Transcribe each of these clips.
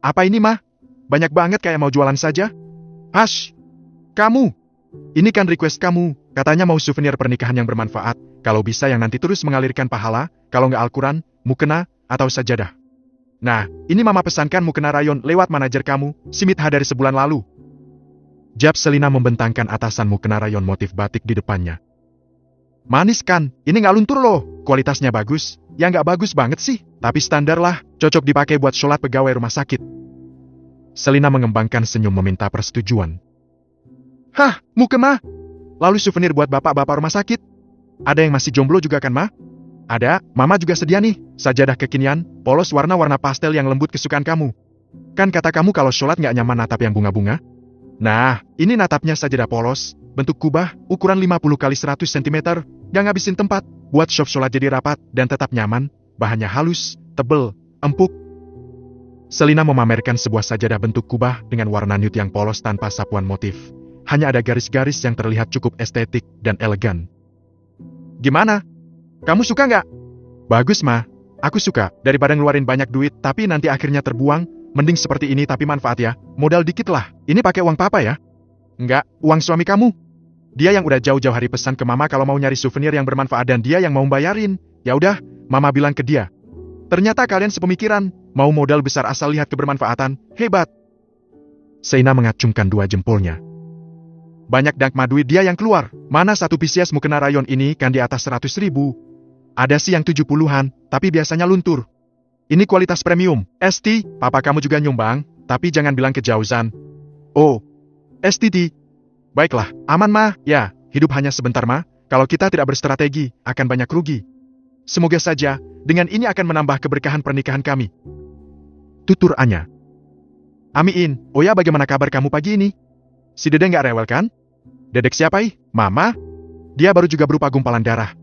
Apa ini, mah? Banyak banget kayak mau jualan saja. Hash! Kamu! Ini kan request kamu, katanya mau souvenir pernikahan yang bermanfaat, kalau bisa yang nanti terus mengalirkan pahala, kalau nggak Al-Quran, mukena, atau sajadah. Nah, ini mama pesankan mukena rayon lewat manajer kamu, si Mitha dari sebulan lalu. Jab Selina membentangkan atasan mukena rayon motif batik di depannya. Manis kan, ini nggak luntur loh, kualitasnya bagus, ya nggak bagus banget sih, tapi standar lah, cocok dipakai buat sholat pegawai rumah sakit. Selina mengembangkan senyum meminta persetujuan. Hah, mukena? Lalu souvenir buat bapak-bapak rumah sakit? Ada yang masih jomblo juga kan, Ma? Ada, Mama juga sedia nih, sajadah kekinian, polos warna-warna pastel yang lembut kesukaan kamu. Kan kata kamu kalau sholat nggak nyaman natap yang bunga-bunga? Nah, ini natapnya sajadah polos, bentuk kubah, ukuran 50 x 100 cm, nggak ngabisin tempat, buat shop sholat jadi rapat dan tetap nyaman, bahannya halus, tebel, empuk. Selina memamerkan sebuah sajadah bentuk kubah dengan warna nude yang polos tanpa sapuan motif. Hanya ada garis-garis yang terlihat cukup estetik dan elegan. Gimana? Kamu suka nggak? Bagus, Ma. Aku suka, daripada ngeluarin banyak duit tapi nanti akhirnya terbuang, mending seperti ini tapi manfaat ya, modal dikit lah. Ini pakai uang papa ya? Enggak, uang suami kamu. Dia yang udah jauh-jauh hari pesan ke Mama kalau mau nyari souvenir yang bermanfaat dan dia yang mau bayarin. Ya udah, Mama bilang ke dia. Ternyata kalian sepemikiran, mau modal besar asal lihat kebermanfaatan, hebat. Seina mengacungkan dua jempolnya. Banyak dangk duit dia yang keluar. Mana satu pisies mukena rayon ini kan di atas 100.000. Ada sih yang 70-an, tapi biasanya luntur. Ini kualitas premium. Esti, papa kamu juga nyumbang, tapi jangan bilang kejauhan. Oh, Esti. Baiklah, aman mah. Ya, hidup hanya sebentar mah. Kalau kita tidak berstrategi, akan banyak rugi. Semoga saja, dengan ini akan menambah keberkahan pernikahan kami. Tutur Anya. Amin. Oh ya, bagaimana kabar kamu pagi ini? Si Dede nggak rewel kan? Dedek siapa ih? Mama? Dia baru juga berupa gumpalan darah.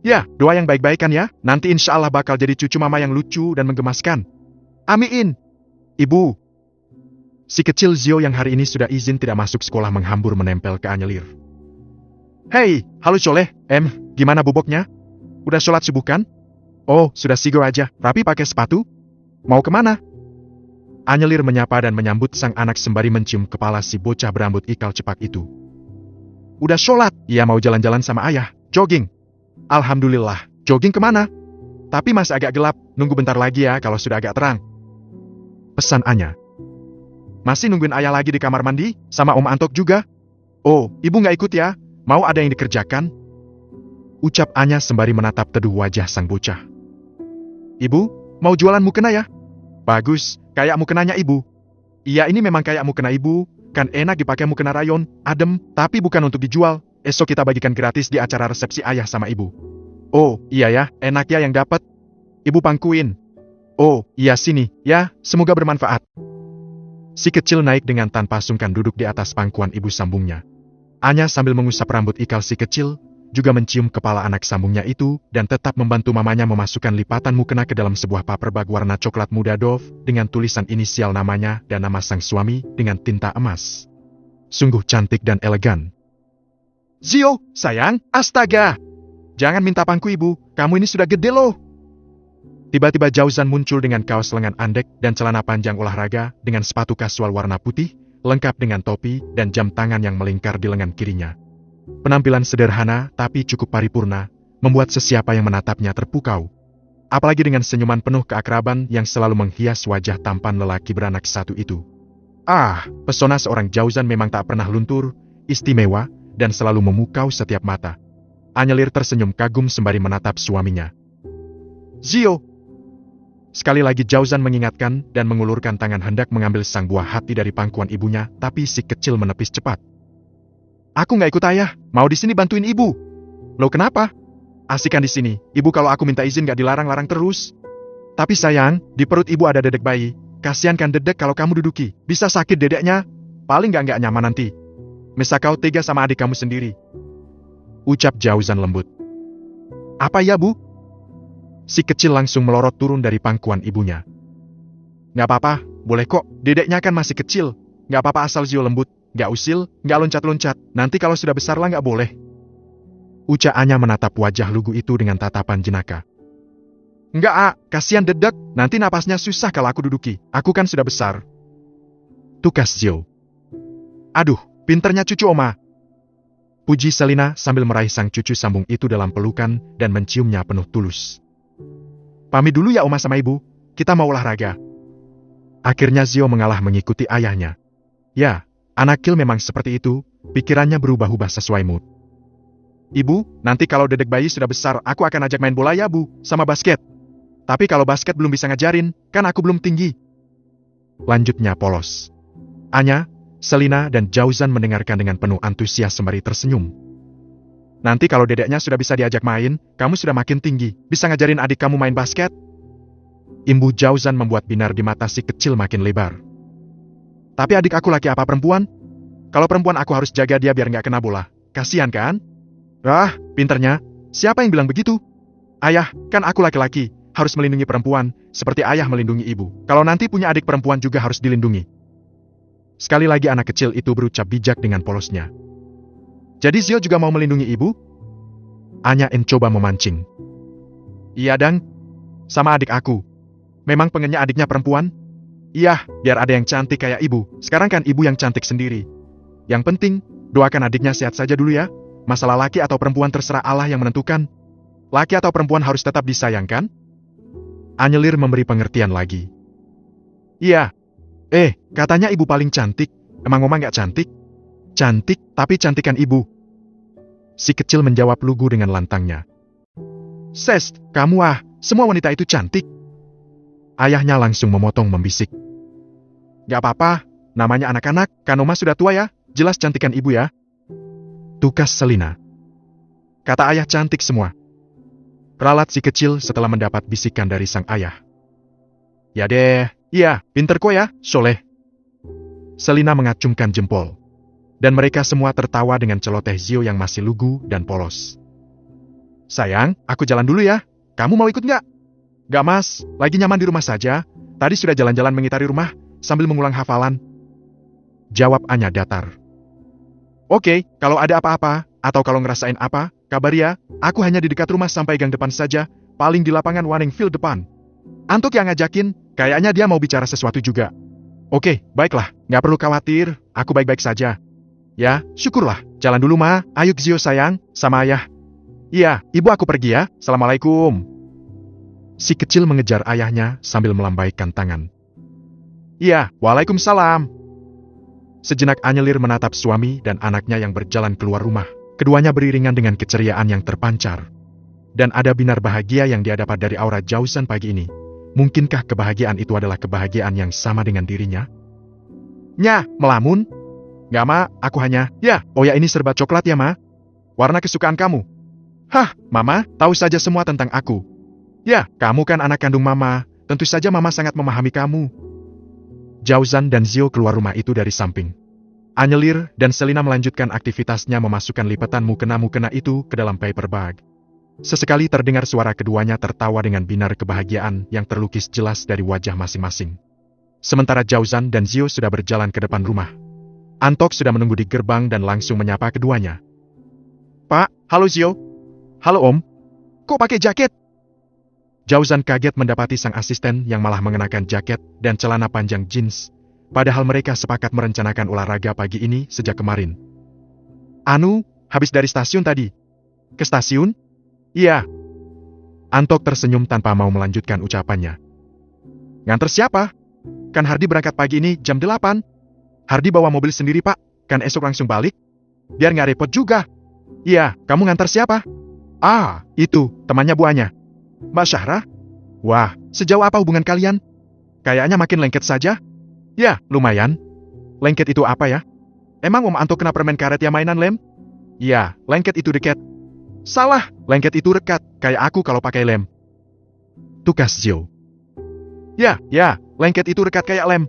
Ya, doa yang baik-baik kan ya, nanti insya Allah bakal jadi cucu mama yang lucu dan menggemaskan. Amin. Ibu. Si kecil Zio yang hari ini sudah izin tidak masuk sekolah menghambur menempel ke Anyelir. Hei, halo Soleh, gimana boboknya? Udah sholat subuh kan? Oh, sudah sigo aja, rapi pakai sepatu? Mau kemana? Anyelir menyapa dan menyambut sang anak sembari mencium kepala si bocah berambut ikal cepak itu. Udah sholat, ia mau jalan-jalan sama ayah, jogging. Alhamdulillah, jogging kemana? Tapi masih agak gelap, nunggu bentar lagi ya kalau sudah agak terang. Pesan Anya. Masih nungguin ayah lagi di kamar mandi, sama Om Antok juga? Oh, ibu nggak ikut ya? Mau ada yang dikerjakan? Ucap Anya sembari menatap teduh wajah sang bocah. Ibu, mau jualan mukena ya? Bagus, kayak mukenanya ibu. Iya ini memang kayak mukena ibu, kan enak dipakai mukena rayon, adem, tapi bukan untuk dijual. Esok kita bagikan gratis di acara resepsi ayah sama ibu. Oh, iya ya, enak ya yang dapat. Ibu pangkuin. Oh, iya sini, ya, semoga bermanfaat. Si kecil naik dengan tanpa sungkan duduk di atas pangkuan ibu sambungnya. Anya sambil mengusap rambut ikal si kecil, juga mencium kepala anak sambungnya itu, dan tetap membantu mamanya memasukkan lipatan mukena ke dalam sebuah paper bag warna coklat muda Dove, dengan tulisan inisial namanya dan nama sang suami dengan tinta emas. Sungguh cantik dan elegan. Zio, sayang, astaga! Jangan minta pangku ibu, kamu ini sudah gede loh. Tiba-tiba Jauzan muncul dengan kaos lengan andek dan celana panjang olahraga dengan sepatu kasual warna putih, lengkap dengan topi dan jam tangan yang melingkar di lengan kirinya. Penampilan sederhana tapi cukup paripurna, membuat sesiapa yang menatapnya terpukau. Apalagi dengan senyuman penuh keakraban yang selalu menghias wajah tampan lelaki beranak satu itu. Ah, pesona seorang Jauzan memang tak pernah luntur, istimewa, dan selalu memukau setiap mata. Anyelir tersenyum kagum sembari menatap suaminya. Zio! Sekali lagi Jauzan mengingatkan dan mengulurkan tangan hendak mengambil sang buah hati dari pangkuan ibunya, tapi si kecil menepis cepat. Aku nggak ikut ayah, mau di sini bantuin ibu. Loh kenapa? Asikan di sini, ibu kalau aku minta izin nggak dilarang-larang terus. Tapi sayang, di perut ibu ada dedek bayi, kasihan kan dedek kalau kamu duduki, bisa sakit dedeknya, paling nggak nyaman nanti. Masa kau tega sama adik kamu sendiri. Ucap Jauzan lembut. Apa ya bu? Si kecil langsung melorot turun dari pangkuan ibunya. Nggak apa-apa, boleh kok, dedeknya kan masih kecil. Nggak apa-apa asal Zio lembut, nggak usil, nggak loncat-loncat, nanti kalau sudah besar lah nggak boleh. Ucapannya menatap wajah lugu itu dengan tatapan jenaka. Enggak, ah, kasihan Dedek, nanti napasnya susah kalau aku duduki. Aku kan sudah besar. Tukas Zio. Aduh, pinternya cucu Oma. Puji Selina sambil meraih sang cucu sambung itu dalam pelukan dan menciumnya penuh tulus. Pamit dulu ya Oma sama Ibu, kita mau olahraga. Akhirnya Zio mengalah mengikuti ayahnya. Ya, anak kecil memang seperti itu, pikirannya berubah-ubah sesuai mood. Ibu, nanti kalau Dedek bayi sudah besar, aku akan ajak main bola ya Bu, sama basket. Tapi kalau basket belum bisa ngajarin, kan aku belum tinggi. Lanjutnya polos. Anya, Selina dan Jauzan mendengarkan dengan penuh antusias sembari tersenyum. Nanti kalau dedeknya sudah bisa diajak main, kamu sudah makin tinggi, bisa ngajarin adik kamu main basket. Imbu Jauzan membuat binar di mata si kecil makin lebar. Tapi adik aku laki apa perempuan? Kalau perempuan aku harus jaga dia biar nggak kena bola. Kasian kan? Ah, pinternya. Siapa yang bilang begitu? Ayah, kan aku laki-laki, harus melindungi perempuan, seperti ayah melindungi ibu. Kalau nanti punya adik perempuan juga harus dilindungi. Sekali lagi anak kecil itu berucap bijak dengan polosnya. Jadi Zio juga mau melindungi ibu? Anya coba memancing. Iya dang, sama adik aku. Memang pengennya adiknya perempuan? Iya, biar ada yang cantik kayak ibu. Sekarang kan ibu yang cantik sendiri. Yang penting, doakan adiknya sehat saja dulu ya. Masalah laki atau perempuan terserah Allah yang menentukan. Laki atau perempuan harus tetap disayangkan? Anyelir memberi pengertian lagi. Iya. Katanya ibu paling cantik. Emang Oma nggak cantik? Cantik, tapi cantikan ibu. Si kecil menjawab lugu dengan lantangnya. Ses, kamu semua wanita itu cantik. Ayahnya langsung memotong membisik. Gak apa-apa, namanya anak-anak, kan Oma sudah tua ya, jelas cantikan ibu ya. Tukas Selina. Kata ayah cantik semua. Ralat si kecil setelah mendapat bisikan dari sang ayah. Ya deh, iya, pinter kok ya, soleh. Selina mengacungkan jempol. Dan mereka semua tertawa dengan celoteh Zio yang masih lugu dan polos. Sayang, aku jalan dulu ya. Kamu mau ikut nggak? Gak mas, lagi nyaman di rumah saja. Tadi sudah jalan-jalan mengitari rumah, sambil mengulang hafalan. Jawab Anya datar. Oke, kalau ada apa-apa, atau kalau ngerasain apa, kabar ya, aku hanya di dekat rumah sampai gang depan saja, paling di lapangan Wanningfield depan. Antuk yang ngajakin, kayaknya dia mau bicara sesuatu juga. Oke, baiklah, nggak perlu khawatir, aku baik-baik saja. Ya, syukurlah, jalan dulu ma, ayo Zio sayang, sama ayah. Iya, ibu aku pergi ya, assalamualaikum. Si kecil mengejar ayahnya sambil melambaikan tangan. Iya, waalaikumsalam. Sejenak Anyelir menatap suami dan anaknya yang berjalan keluar rumah. Keduanya beriringan dengan keceriaan yang terpancar. Dan ada binar bahagia yang dia dapat dari aura Jauzan pagi ini. Mungkinkah kebahagiaan itu adalah kebahagiaan yang sama dengan dirinya? Nya, melamun? Nggak ma, aku hanya, oh ya ini serba coklat ya ma? Warna kesukaan kamu. Hah, mama, tahu saja semua tentang aku. Ya, kamu kan anak kandung mama, tentu saja mama sangat memahami kamu. Jauzan dan Zio keluar rumah itu dari samping. Anyelir dan Selina melanjutkan aktivitasnya memasukkan lipatan mukena-mukena itu ke dalam paper bag. Sesekali terdengar suara keduanya tertawa dengan binar kebahagiaan yang terlukis jelas dari wajah masing-masing. Sementara Jauzan dan Zio sudah berjalan ke depan rumah. Antok sudah menunggu di gerbang dan langsung menyapa keduanya. Pak, halo Zio. Halo Om. Kok pakai jaket? Jauzan kaget mendapati sang asisten yang malah mengenakan jaket dan celana panjang jeans. Padahal mereka sepakat merencanakan olahraga pagi ini sejak kemarin. Anu, habis dari stasiun tadi. Ke stasiun? Iya. Antok tersenyum tanpa mau melanjutkan ucapannya. Nganter siapa? Kan Hardi berangkat pagi ini jam 8. Hardi bawa mobil sendiri pak, kan esok langsung balik. Biar nggak repot juga. Iya, kamu ngantar siapa? Ah, itu, temannya buahnya. Mbak Syahra? Wah, sejauh apa hubungan kalian? Kayaknya makin lengket saja. Ya, lumayan. Lengket itu apa ya? Emang Om Anto kena permen karet ya mainan lem? Ya, lengket itu dekat. Salah, lengket itu rekat, kayak aku kalau pakai lem. Tukas Zio. Ya, lengket itu rekat kayak lem.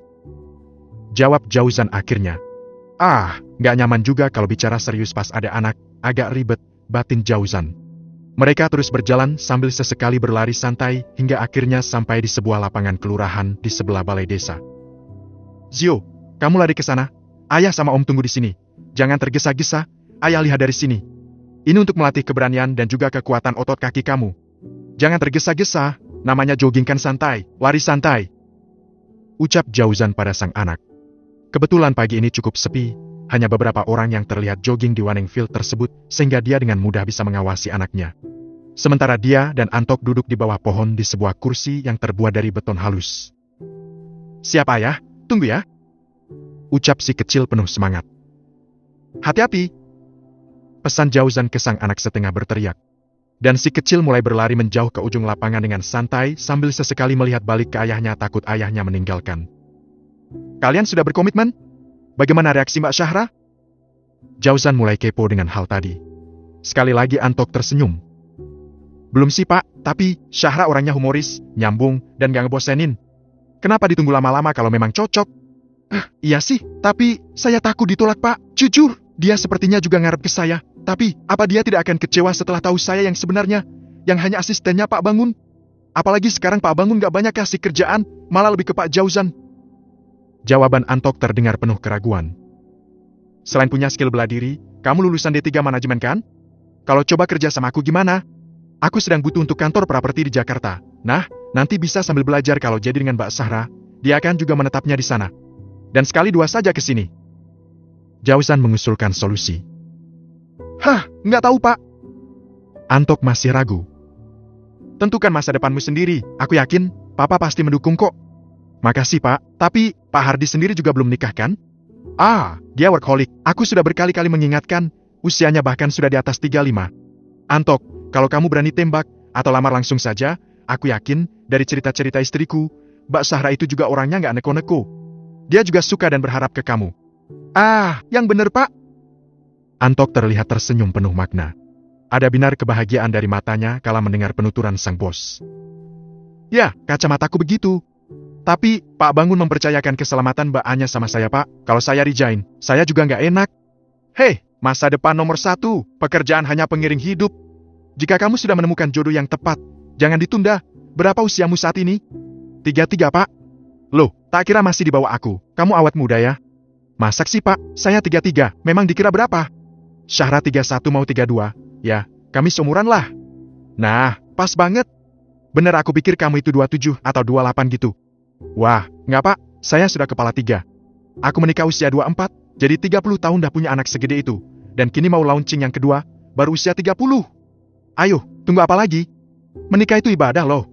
Jawab Jauzan akhirnya. Nggak nyaman juga kalau bicara serius pas ada anak, agak ribet, batin Jauzan. Mereka terus berjalan sambil sesekali berlari santai hingga akhirnya sampai di sebuah lapangan kelurahan di sebelah balai desa. Zio, kamu lari ke sana. Ayah sama Om tunggu di sini. Jangan tergesa-gesa, ayah lihat dari sini. Ini untuk melatih keberanian dan juga kekuatan otot kaki kamu. Jangan tergesa-gesa, namanya jogging kan santai, lari santai. Ucap Jauzan pada sang anak. Kebetulan pagi ini cukup sepi, hanya beberapa orang yang terlihat jogging di Wanning Field tersebut, sehingga dia dengan mudah bisa mengawasi anaknya. Sementara dia dan Antok duduk di bawah pohon di sebuah kursi yang terbuat dari beton halus. Siap ayah, tunggu ya. Ucap si kecil penuh semangat. Hati-hati. Pesan Jauzan ke sang anak setengah berteriak. Dan si kecil mulai berlari menjauh ke ujung lapangan dengan santai sambil sesekali melihat balik ke ayahnya takut ayahnya meninggalkan. Kalian sudah berkomitmen? Bagaimana reaksi Mbak Syahra? Jauzan mulai kepo dengan hal tadi. Sekali lagi Antok tersenyum. Belum sih Pak, tapi Syahra orangnya humoris, nyambung, dan gak ngebosenin. Kenapa ditunggu lama-lama kalau memang cocok? Iya sih, tapi saya takut ditolak Pak. Jujur, dia sepertinya juga ngarep ke saya. Tapi, apa dia tidak akan kecewa setelah tahu saya yang sebenarnya? Yang hanya asistennya Pak Bangun? Apalagi sekarang Pak Bangun gak banyak kasih kerjaan, malah lebih ke Pak Jauzan. Jawaban Antok terdengar penuh keraguan. Selain punya skill bela diri, kamu lulusan D3 manajemen kan? Kalau coba kerja sama aku gimana? Aku sedang butuh untuk kantor properti di Jakarta. Nah, nanti bisa sambil belajar kalau jadi dengan Mbak Syahra, dia akan juga menetapnya di sana. Dan sekali dua saja ke sini. Jauzan mengusulkan solusi. Nggak tahu Pak. Antok masih ragu. Tentukan masa depanmu sendiri, aku yakin, Papa pasti mendukung kok. Makasih Pak, tapi Pak Hardi sendiri juga belum nikah kan? Dia workaholic, aku sudah berkali-kali mengingatkan, usianya bahkan sudah di atas 35. Antok, kalau kamu berani tembak, atau lamar langsung saja, aku yakin, dari cerita-cerita istriku, Mbak Syahra itu juga orangnya nggak neko-neko. Dia juga suka dan berharap ke kamu. Yang bener Pak. Antok terlihat tersenyum penuh makna. Ada binar kebahagiaan dari matanya kala mendengar penuturan sang bos. Ya, kacamataku begitu. Tapi, Pak Bangun mempercayakan keselamatan Mbak Anya sama saya Pak. Kalau saya resign, saya juga nggak enak. Masa depan nomor 1, pekerjaan hanya pengiring hidup. Jika kamu sudah menemukan jodoh yang tepat, jangan ditunda. Berapa usiamu saat ini? 33 Pak. Loh, tak kira masih di bawah aku. Kamu awet muda ya? Masak sih Pak, saya 33. Memang dikira berapa? Syahra 31 mau 32. Ya, kami seumuran lah. Nah, pas banget. Bener aku pikir kamu itu 27 atau 28 gitu. Wah, nggak Pak, saya sudah kepala 3. Aku menikah usia 24, jadi 30 tahun dah punya anak segede itu. Dan kini mau launching yang kedua, baru usia 30. Ayo, tunggu apa lagi? Menikah itu ibadah loh.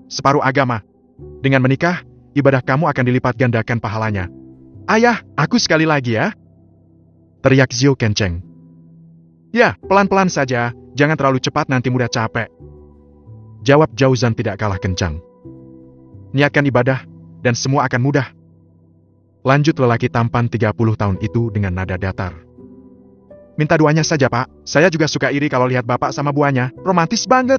Separuh agama. Dengan menikah, ibadah kamu akan dilipat gandakan pahalanya. Ayah, aku sekali lagi ya. Teriak Zhou kenceng. Ya, pelan-pelan saja, jangan terlalu cepat nanti mudah capek. Jawab Jauzan tidak kalah kencang. Niatkan ibadah, dan semua akan mudah. Lanjut lelaki tampan 30 tahun itu dengan nada datar. Minta doanya saja Pak, saya juga suka iri kalau lihat Bapak sama buahnya, romantis banget.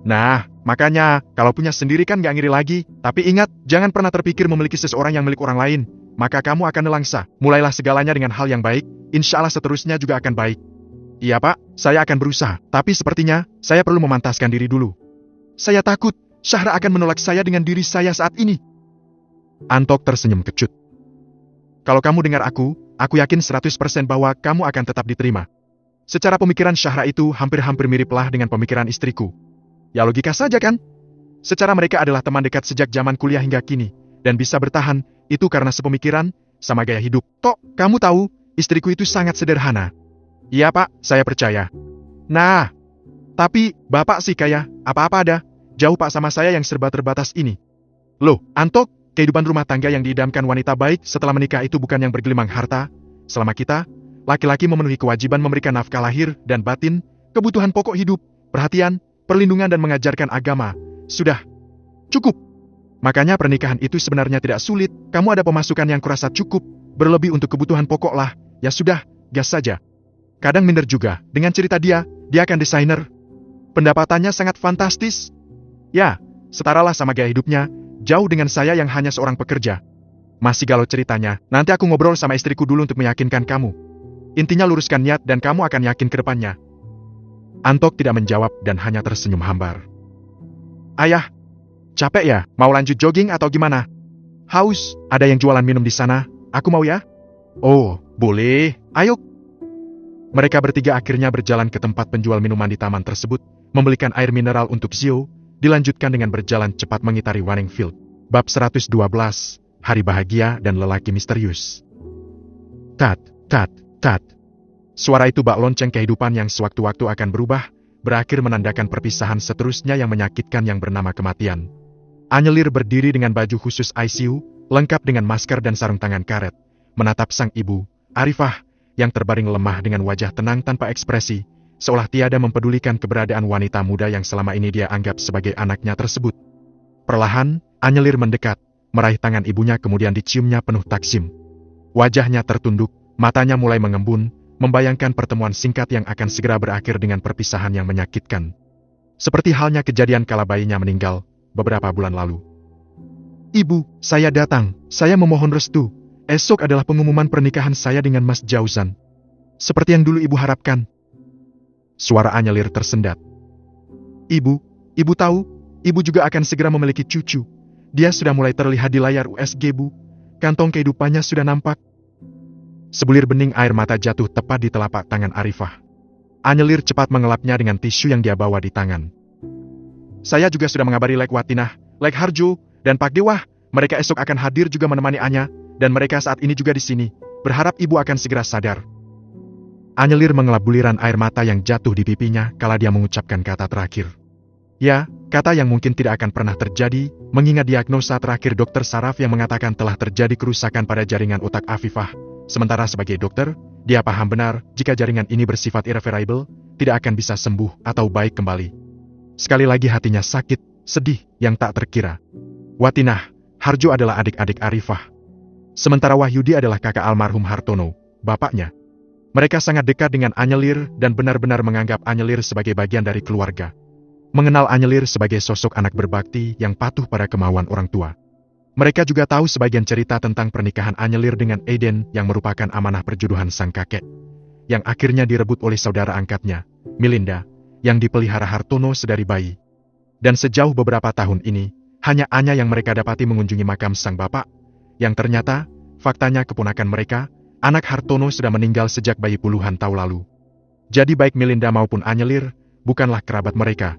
Nah, makanya, kalau punya sendiri kan gak ngiri lagi, tapi ingat, jangan pernah terpikir memiliki seseorang yang milik orang lain, maka kamu akan nelangsa. Mulailah segalanya dengan hal yang baik, insya Allah seterusnya juga akan baik. Iya Pak, saya akan berusaha, tapi sepertinya, saya perlu memantaskan diri dulu. Saya takut, Syahra akan menolak saya dengan diri saya saat ini. Antok tersenyum kecut. Kalau kamu dengar aku yakin 100% bahwa kamu akan tetap diterima. Secara pemikiran Syahra itu hampir-hampir miriplah dengan pemikiran istriku. Ya logika saja kan? Secara mereka adalah teman dekat sejak zaman kuliah hingga kini, dan bisa bertahan, itu karena sepemikiran, sama gaya hidup. Tok, kamu tahu, istriku itu sangat sederhana. Iya Pak, saya percaya. Nah, tapi, Bapak sih kayak, apa-apa ada, jauh Pak sama saya yang serba terbatas ini. Loh, Antok, kehidupan rumah tangga yang diidamkan wanita baik setelah menikah itu bukan yang bergelimang harta. Selama kita, laki-laki memenuhi kewajiban memberikan nafkah lahir dan batin, kebutuhan pokok hidup, perhatian, perlindungan dan mengajarkan agama. Sudah. Cukup. Makanya pernikahan itu sebenarnya tidak sulit, kamu ada pemasukan yang kurasa cukup, berlebih untuk kebutuhan pokok lah, ya sudah, gas saja. Kadang minder juga, dengan cerita dia kan desainer. Pendapatannya sangat fantastis. Ya, setaralah sama gaya hidupnya, jauh dengan saya yang hanya seorang pekerja. Masih galau ceritanya, nanti aku ngobrol sama istriku dulu untuk meyakinkan kamu. Intinya luruskan niat dan kamu akan yakin ke depannya. Antok tidak menjawab dan hanya tersenyum hambar. Ayah, capek ya? Mau lanjut jogging atau gimana? Haus, ada yang jualan minum di sana, aku mau ya? Oh, boleh, ayo. Mereka bertiga akhirnya berjalan ke tempat penjual minuman di taman tersebut, membelikan air mineral untuk Zhou, dilanjutkan dengan berjalan cepat mengitari Wanningfield. Bab 112, Hari Bahagia dan Lelaki Misterius. Tat, tat, tat. Suara itu bak lonceng kehidupan yang sewaktu-waktu akan berubah, berakhir menandakan perpisahan seterusnya yang menyakitkan yang bernama kematian. Anyelir berdiri dengan baju khusus ICU, lengkap dengan masker dan sarung tangan karet, menatap sang ibu, Arifah, yang terbaring lemah dengan wajah tenang tanpa ekspresi, seolah tiada mempedulikan keberadaan wanita muda yang selama ini dia anggap sebagai anaknya tersebut. Perlahan, Anyelir mendekat, meraih tangan ibunya kemudian diciumnya penuh taksim. Wajahnya tertunduk, matanya mulai mengembun, membayangkan pertemuan singkat yang akan segera berakhir dengan perpisahan yang menyakitkan. Seperti halnya kejadian kala bayinya meninggal, beberapa bulan lalu. Ibu, saya datang, saya memohon restu. Esok adalah pengumuman pernikahan saya dengan Mas Jauzan. Seperti yang dulu ibu harapkan. Suara Anyelir tersendat. Ibu tahu, ibu juga akan segera memiliki cucu. Dia sudah mulai terlihat di layar USG, Bu. Kantong kehidupannya sudah nampak. Sebulir bening air mata jatuh tepat di telapak tangan Arifah. Anyelir cepat mengelapnya dengan tisu yang dia bawa di tangan. Saya juga sudah mengabari Lek Watinah, Lek Harjo, dan Pak Dewah. Mereka esok akan hadir juga menemani Anya, dan mereka saat ini juga di sini. Berharap ibu akan segera sadar. Anyelir mengelap buliran air mata yang jatuh di pipinya kala dia mengucapkan kata terakhir. Ya, kata yang mungkin tidak akan pernah terjadi, mengingat diagnosa terakhir Dokter Saraf yang mengatakan telah terjadi kerusakan pada jaringan otak Afifah. Sementara sebagai dokter, dia paham benar jika jaringan ini bersifat irreversible, tidak akan bisa sembuh atau baik kembali. Sekali lagi hatinya sakit, sedih, yang tak terkira. Watinah, Harjo adalah adik-adik Arifah. Sementara Wahyudi adalah kakak almarhum Hartono, bapaknya. Mereka sangat dekat dengan Anyelir dan benar-benar menganggap Anyelir sebagai bagian dari keluarga. Mengenal Anyelir sebagai sosok anak berbakti yang patuh pada kemauan orang tua. Mereka juga tahu sebagian cerita tentang pernikahan Anyelir dengan Aiden yang merupakan amanah perjodohan sang kakek, yang akhirnya direbut oleh saudara angkatnya, Milinda, yang dipelihara Hartono sedari bayi. Dan sejauh beberapa tahun ini, hanya Anya yang mereka dapati mengunjungi makam sang bapak, yang ternyata, faktanya keponakan mereka, anak Hartono sudah meninggal sejak bayi puluhan tahun lalu. Jadi baik Milinda maupun Anyelir, bukanlah kerabat mereka.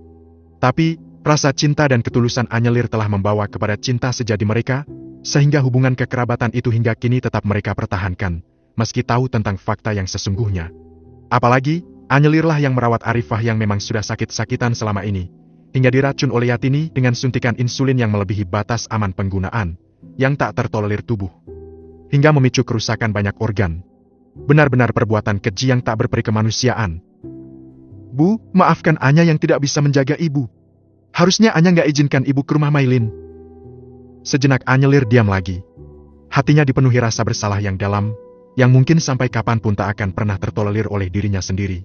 Tapi, rasa cinta dan ketulusan Anyelir telah membawa kepada cinta sejati mereka, sehingga hubungan kekerabatan itu hingga kini tetap mereka pertahankan, meski tahu tentang fakta yang sesungguhnya. Apalagi, Anyelirlah yang merawat Arifah yang memang sudah sakit-sakitan selama ini, hingga diracun oleh Yatini dengan suntikan insulin yang melebihi batas aman penggunaan, yang tak tertolerir tubuh, hingga memicu kerusakan banyak organ. Benar-benar perbuatan keji yang tak berperi kemanusiaan. Bu, maafkan Anya yang tidak bisa menjaga ibu. Harusnya Anya nggak izinkan ibu ke rumah Mailin. Sejenak Anyelir diam lagi. Hatinya dipenuhi rasa bersalah yang dalam, yang mungkin sampai kapanpun tak akan pernah tertolerir oleh dirinya sendiri.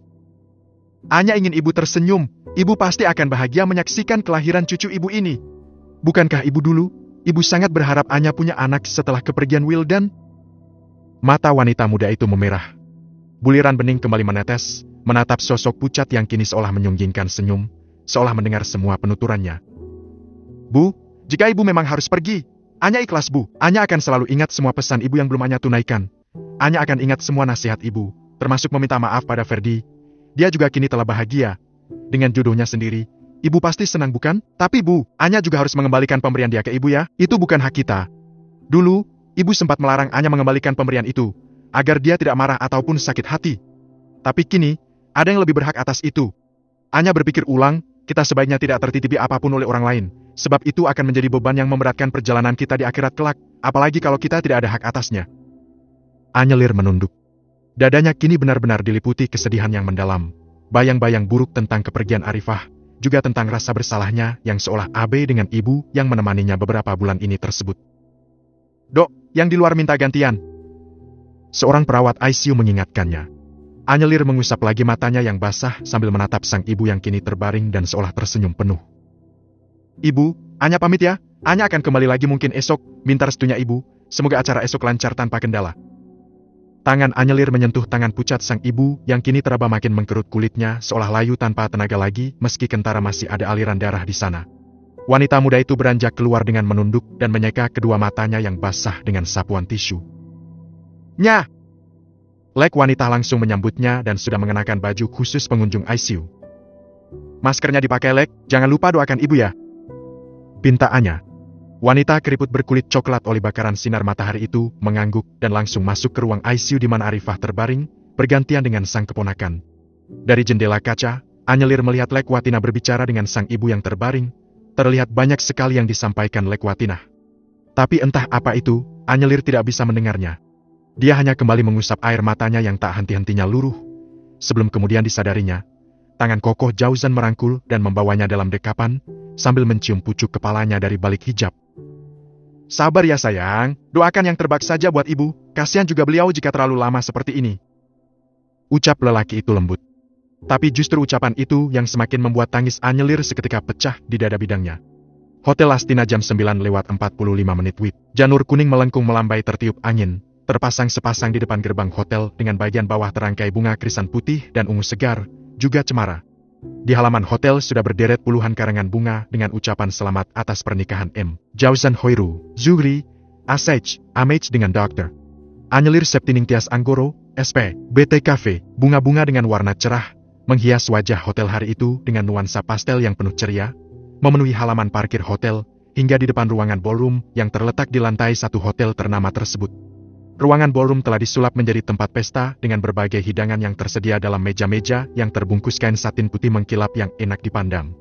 Anya ingin ibu tersenyum, ibu pasti akan bahagia menyaksikan kelahiran cucu ibu ini. Bukankah ibu dulu, ibu sangat berharap Anya punya anak setelah kepergian Wildan? Mata wanita muda itu memerah. Buliran bening kembali menetes, menatap sosok pucat yang kini seolah menyunggingkan senyum, seolah mendengar semua penuturannya. Bu, jika ibu memang harus pergi, Anya ikhlas bu. Anya akan selalu ingat semua pesan ibu yang belum Anya tunaikan. Anya akan ingat semua nasihat ibu, termasuk meminta maaf pada Ferdi. Dia juga kini telah bahagia. Dengan jodohnya sendiri, ibu pasti senang bukan? Tapi bu, Anya juga harus mengembalikan pemberian dia ke ibu ya. Itu bukan hak kita. Dulu, ibu sempat melarang Anya mengembalikan pemberian itu, agar dia tidak marah ataupun sakit hati. Tapi kini, ada yang lebih berhak atas itu. Anya berpikir ulang, kita sebaiknya tidak tertitipi apapun oleh orang lain, sebab itu akan menjadi beban yang memberatkan perjalanan kita di akhirat kelak, apalagi kalau kita tidak ada hak atasnya. Anyelir menunduk. Dadanya kini benar-benar diliputi kesedihan yang mendalam. Bayang-bayang buruk tentang kepergian Arifah, juga tentang rasa bersalahnya yang seolah abe dengan ibu yang menemaninya beberapa bulan ini tersebut. Dok, yang di luar minta gantian. Seorang perawat ICU mengingatkannya. Anyelir mengusap lagi matanya yang basah sambil menatap sang ibu yang kini terbaring dan seolah tersenyum penuh. Ibu, Anya pamit ya. Anya akan kembali lagi mungkin esok, minta restunya ibu. Semoga acara esok lancar tanpa kendala. Tangan Anyelir menyentuh tangan pucat sang ibu yang kini teraba makin mengkerut kulitnya seolah layu tanpa tenaga lagi meski kentara masih ada aliran darah di sana. Wanita muda itu beranjak keluar dengan menunduk dan menyeka kedua matanya yang basah dengan sapuan tisu. Nyah! Lek wanita langsung menyambutnya dan sudah mengenakan baju khusus pengunjung ICU. Maskernya dipakai Lek, jangan lupa doakan ibu ya. pintaannya. Wanita keriput berkulit coklat oleh bakaran sinar matahari itu mengangguk dan langsung masuk ke ruang ICU di mana Arifah terbaring, bergantian dengan sang keponakan. Dari jendela kaca, Anyelir melihat Lekwatina berbicara dengan sang ibu yang terbaring. Terlihat banyak sekali yang disampaikan Lekwatina. Tapi entah apa itu, Anyelir tidak bisa mendengarnya. Dia hanya kembali mengusap air matanya yang tak henti-hentinya luruh. Sebelum kemudian disadarinya, tangan kokoh Jauzan merangkul dan membawanya dalam dekapan, sambil mencium pucuk kepalanya dari balik hijab. Sabar ya sayang, doakan yang terbaik saja buat ibu, kasihan juga beliau jika terlalu lama seperti ini. Ucap lelaki itu lembut. Tapi justru ucapan itu yang semakin membuat tangis Anyelir seketika pecah di dada bidangnya. Hotel Astina jam 9:45 WIB. Janur kuning melengkung melambai tertiup angin, terpasang sepasang di depan gerbang hotel dengan bagian bawah terangkai bunga krisan putih dan ungu segar, juga cemara. Di halaman hotel sudah berderet puluhan karangan bunga dengan ucapan selamat atas pernikahan M. Jauzan Hoiru, Zuhri, Asej, Amej dengan Dr. Anyelir Septining Tias Anggoro, SP, BT Cafe, bunga-bunga dengan warna cerah, menghias wajah hotel hari itu dengan nuansa pastel yang penuh ceria, memenuhi halaman parkir hotel, hingga di depan ruangan ballroom yang terletak di lantai satu hotel ternama tersebut. Ruangan ballroom telah disulap menjadi tempat pesta dengan berbagai hidangan yang tersedia dalam meja-meja yang terbungkus kain satin putih mengkilap yang enak dipandang.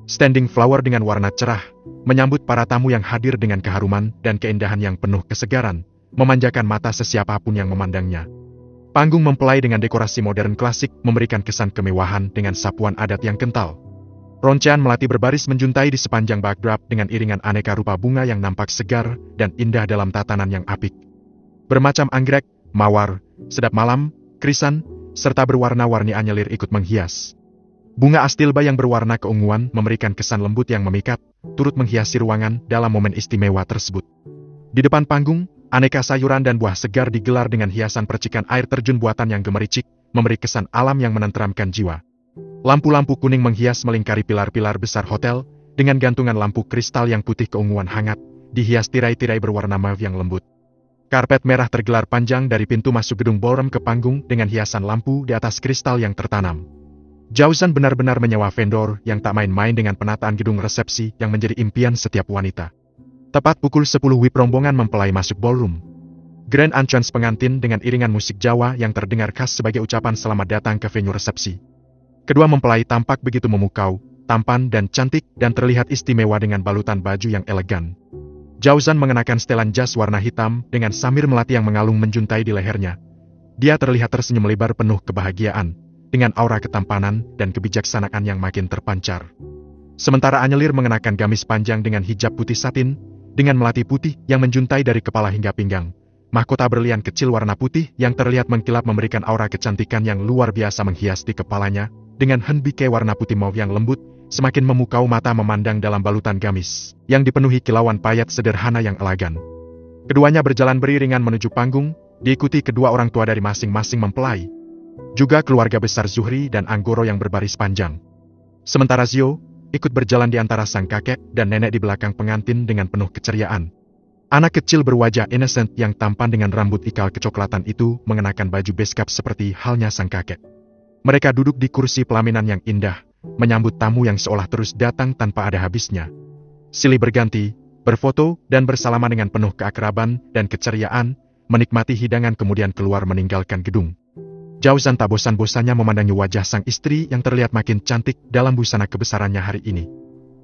Standing flower dengan warna cerah, menyambut para tamu yang hadir dengan keharuman dan keindahan yang penuh kesegaran, memanjakan mata sesiapapun yang memandangnya. Panggung mempelai dengan dekorasi modern klasik memberikan kesan kemewahan dengan sapuan adat yang kental. Roncean melati berbaris menjuntai di sepanjang backdrop dengan iringan aneka rupa bunga yang nampak segar dan indah dalam tatanan yang apik. Bermacam anggrek, mawar, sedap malam, krisan, serta berwarna-warni Anyelir ikut menghias. Bunga astilba yang berwarna keunguan memberikan kesan lembut yang memikat, turut menghiasi ruangan dalam momen istimewa tersebut. Di depan panggung, aneka sayuran dan buah segar digelar dengan hiasan percikan air terjun buatan yang gemericik, memberi kesan alam yang menenteramkan jiwa. Lampu-lampu kuning menghias melingkari pilar-pilar besar hotel, dengan gantungan lampu kristal yang putih keunguan hangat, dihias tirai-tirai berwarna mauve yang lembut. Karpet merah tergelar panjang dari pintu masuk gedung ballroom ke panggung dengan hiasan lampu di atas kristal yang tertanam. Jauzan benar-benar menyewa vendor yang tak main-main dengan penataan gedung resepsi yang menjadi impian setiap wanita. Tepat pukul 10 WIB rombongan mempelai masuk ballroom. Grand entrance pengantin dengan iringan musik Jawa yang terdengar khas sebagai ucapan selamat datang ke venue resepsi. Kedua mempelai tampak begitu memukau, tampan dan cantik dan terlihat istimewa dengan balutan baju yang elegan. Jauzan mengenakan setelan jas warna hitam dengan samir melati yang mengalung menjuntai di lehernya. Dia terlihat tersenyum lebar penuh kebahagiaan, dengan aura ketampanan dan kebijaksanaan yang makin terpancar. Sementara Anyelir mengenakan gamis panjang dengan hijab putih satin, dengan melati putih yang menjuntai dari kepala hingga pinggang. Mahkota berlian kecil warna putih yang terlihat mengkilap memberikan aura kecantikan yang luar biasa menghias di kepalanya, dengan henbike warna putih mauve yang lembut, semakin memukau mata memandang dalam balutan gamis, yang dipenuhi kilauan payat sederhana yang elegan. Keduanya berjalan beriringan menuju panggung, diikuti kedua orang tua dari masing-masing mempelai. Juga keluarga besar Zuhri dan Anggoro yang berbaris panjang. Sementara Zio, ikut berjalan di antara sang kakek dan nenek di belakang pengantin dengan penuh keceriaan. Anak kecil berwajah innocent yang tampan dengan rambut ikal kecoklatan itu mengenakan baju beskap seperti halnya sang kakek. Mereka duduk di kursi pelaminan yang indah, menyambut tamu yang seolah terus datang tanpa ada habisnya. Silih berganti, berfoto, dan bersalaman dengan penuh keakraban dan keceriaan, menikmati hidangan kemudian keluar meninggalkan gedung. Jauzan tak bosan-bosannya memandangi wajah sang istri yang terlihat makin cantik dalam busana kebesarannya hari ini.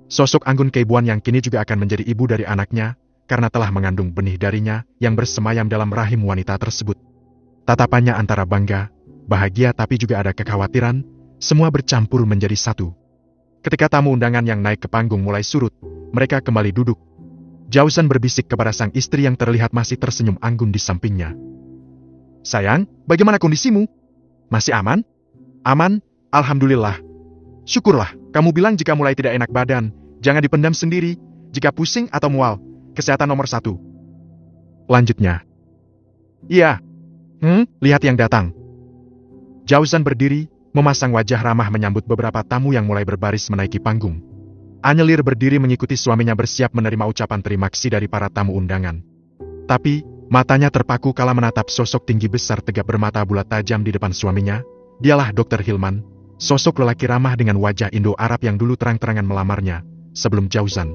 Sosok Anggun Keibuan yang kini juga akan menjadi ibu dari anaknya, karena telah mengandung benih darinya yang bersemayam dalam rahim wanita tersebut. Tatapannya antara bangga, bahagia tapi juga ada kekhawatiran, semua bercampur menjadi satu. Ketika tamu undangan yang naik ke panggung mulai surut, mereka kembali duduk. Jauzan berbisik kepada sang istri yang terlihat masih tersenyum anggun di sampingnya. Sayang, bagaimana kondisimu? Masih aman? Aman, alhamdulillah. Syukurlah, kamu bilang jika mulai tidak enak badan, jangan dipendam sendiri, jika pusing atau mual, kesehatan nomor 1. Lanjutnya. Iya. Lihat yang datang. Jauzan berdiri, memasang wajah ramah menyambut beberapa tamu yang mulai berbaris menaiki panggung. Anyelir berdiri mengikuti suaminya bersiap menerima ucapan terima kasih dari para tamu undangan. Tapi, matanya terpaku kala menatap sosok tinggi besar tegap bermata bulat tajam di depan suaminya. Dialah Dr. Hilman, sosok lelaki ramah dengan wajah Indo-Arab yang dulu terang-terangan melamarnya, sebelum Jauzan.